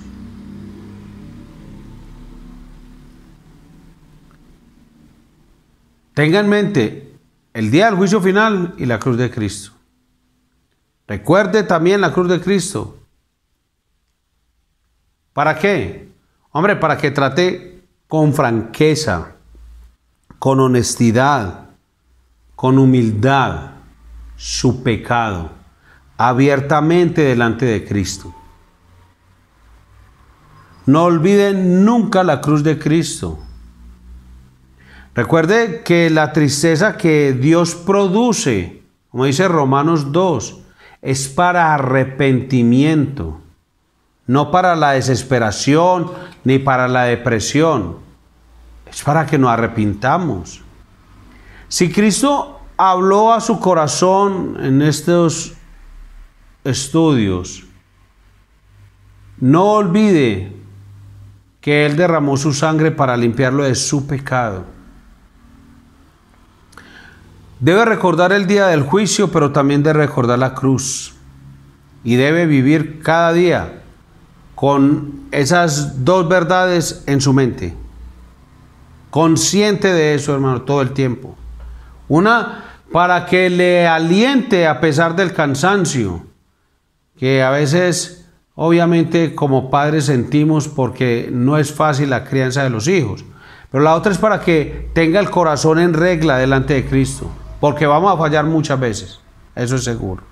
Tenga en mente el día del juicio final y la cruz de Cristo. Recuerde también la cruz de Cristo. ¿Para qué? Hombre, para que trate con franqueza, con honestidad, con humildad su pecado, abiertamente delante de Cristo. No olviden nunca la cruz de Cristo. Recuerde que la tristeza que Dios produce, como dice Romanos 2, es para arrepentimiento, no para la desesperación ni para la depresión. Es para que nos arrepintamos. Si Cristo habló a su corazón en estos estudios, no olvide que Él derramó su sangre para limpiarlo de su pecado. Debe recordar el día del juicio, pero también debe recordar la cruz. Y debe vivir cada día con esas 2 verdades en su mente. Consciente de eso, hermano, todo el tiempo. Una, para que le aliente a pesar del cansancio, que a veces, obviamente, como padres sentimos porque no es fácil la crianza de los hijos. Pero la otra es para que tenga el corazón en regla delante de Cristo, porque vamos a fallar muchas veces, eso es seguro.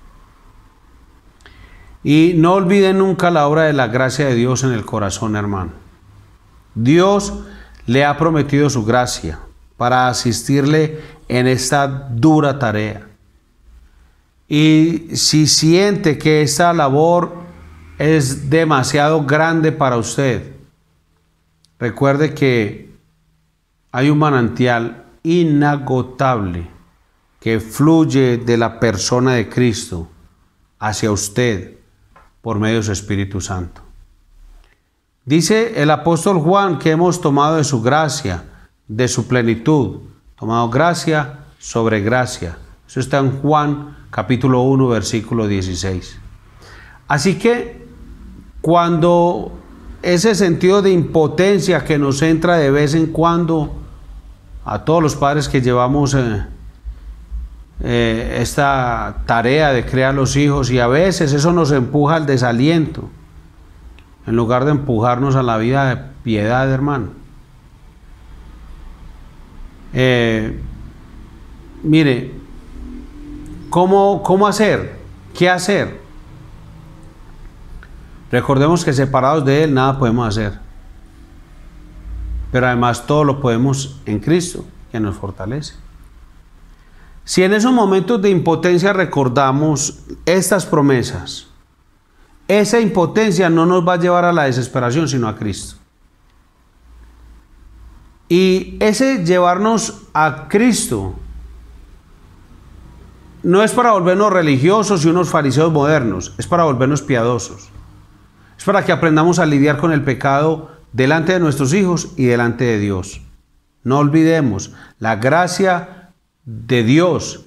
Y no olviden nunca la obra de la gracia de Dios en el corazón, hermano. Dios le ha prometido su gracia para asistirle en esta dura tarea. Y si siente que esta labor es demasiado grande para usted, recuerde que hay un manantial inagotable que fluye de la persona de Cristo hacia usted por medio de su Espíritu Santo. Dice el apóstol Juan que hemos tomado de su gracia, de su plenitud, tomado gracia sobre gracia. Eso está en Juan capítulo 1, versículo 16. Así que cuando ese sentido de impotencia que nos entra de vez en cuando a todos los padres que llevamos esta tarea de criar los hijos, y a veces eso nos empuja al desaliento en lugar de empujarnos a la vida de piedad, hermano. Mire, ¿cómo hacer? ¿Qué hacer? Recordemos que separados de Él nada podemos hacer, pero además todo lo podemos en Cristo, que nos fortalece. Si en esos momentos de impotencia recordamos estas promesas, esa impotencia no nos va a llevar a la desesperación, sino a Cristo. Y ese llevarnos a Cristo no es para volvernos religiosos y unos fariseos modernos, es para volvernos piadosos. Es para que aprendamos a lidiar con el pecado delante de nuestros hijos y delante de Dios. No olvidemos, la gracia de Dios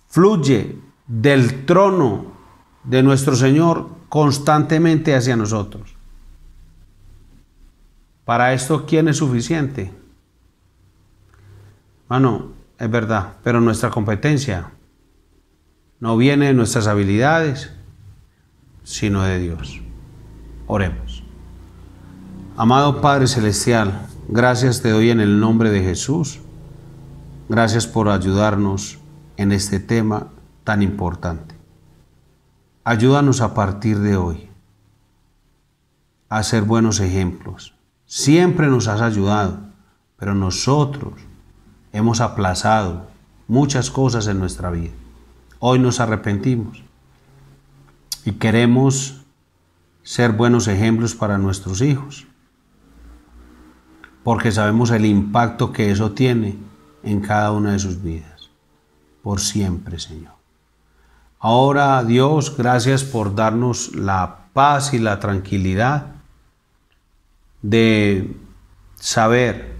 fluye del trono de nuestro Señor constantemente hacia nosotros. Para esto, ¿quién es suficiente? Bueno, es verdad, pero nuestra competencia no viene de nuestras habilidades, sino de Dios. Oremos. Amado Padre Celestial, gracias te doy en el nombre de Jesús. Gracias por ayudarnos en este tema tan importante. Ayúdanos a partir de hoy a ser buenos ejemplos. Siempre nos has ayudado, pero nosotros hemos aplazado muchas cosas en nuestra vida. Hoy nos arrepentimos y queremos ser buenos ejemplos para nuestros hijos, porque sabemos el impacto que eso tiene en cada una de sus vidas, por siempre, Señor. Ahora, Dios, gracias por darnos la paz y la tranquilidad de saber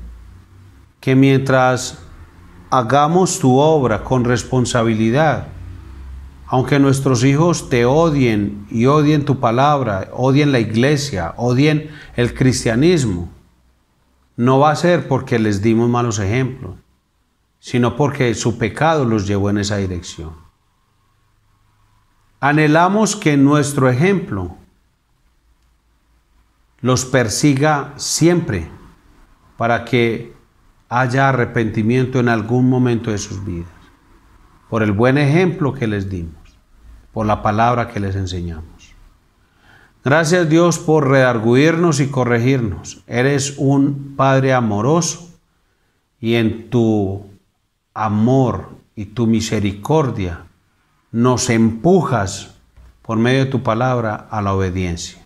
que mientras hagamos tu obra con responsabilidad, aunque nuestros hijos te odien y odien tu palabra, odien la iglesia, odien el cristianismo, no va a ser porque les dimos malos ejemplos, sino porque su pecado los llevó en esa dirección. Anhelamos que nuestro ejemplo los persiga siempre para que haya arrepentimiento en algún momento de sus vidas, por el buen ejemplo que les dimos, por la palabra que les enseñamos. Gracias, Dios, por redarguirnos y corregirnos. Eres un Padre amoroso y en tu amor y tu misericordia nos empujas por medio de tu palabra a la obediencia.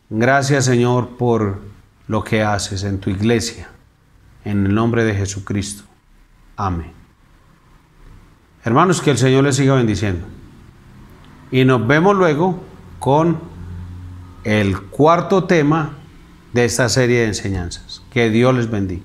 Gracias, Señor, por lo que haces en tu iglesia. En el nombre de Jesucristo. Amén. Hermanos, que el Señor les siga bendiciendo. Y nos vemos luego con el cuarto tema de esta serie de enseñanzas. Que Dios les bendiga.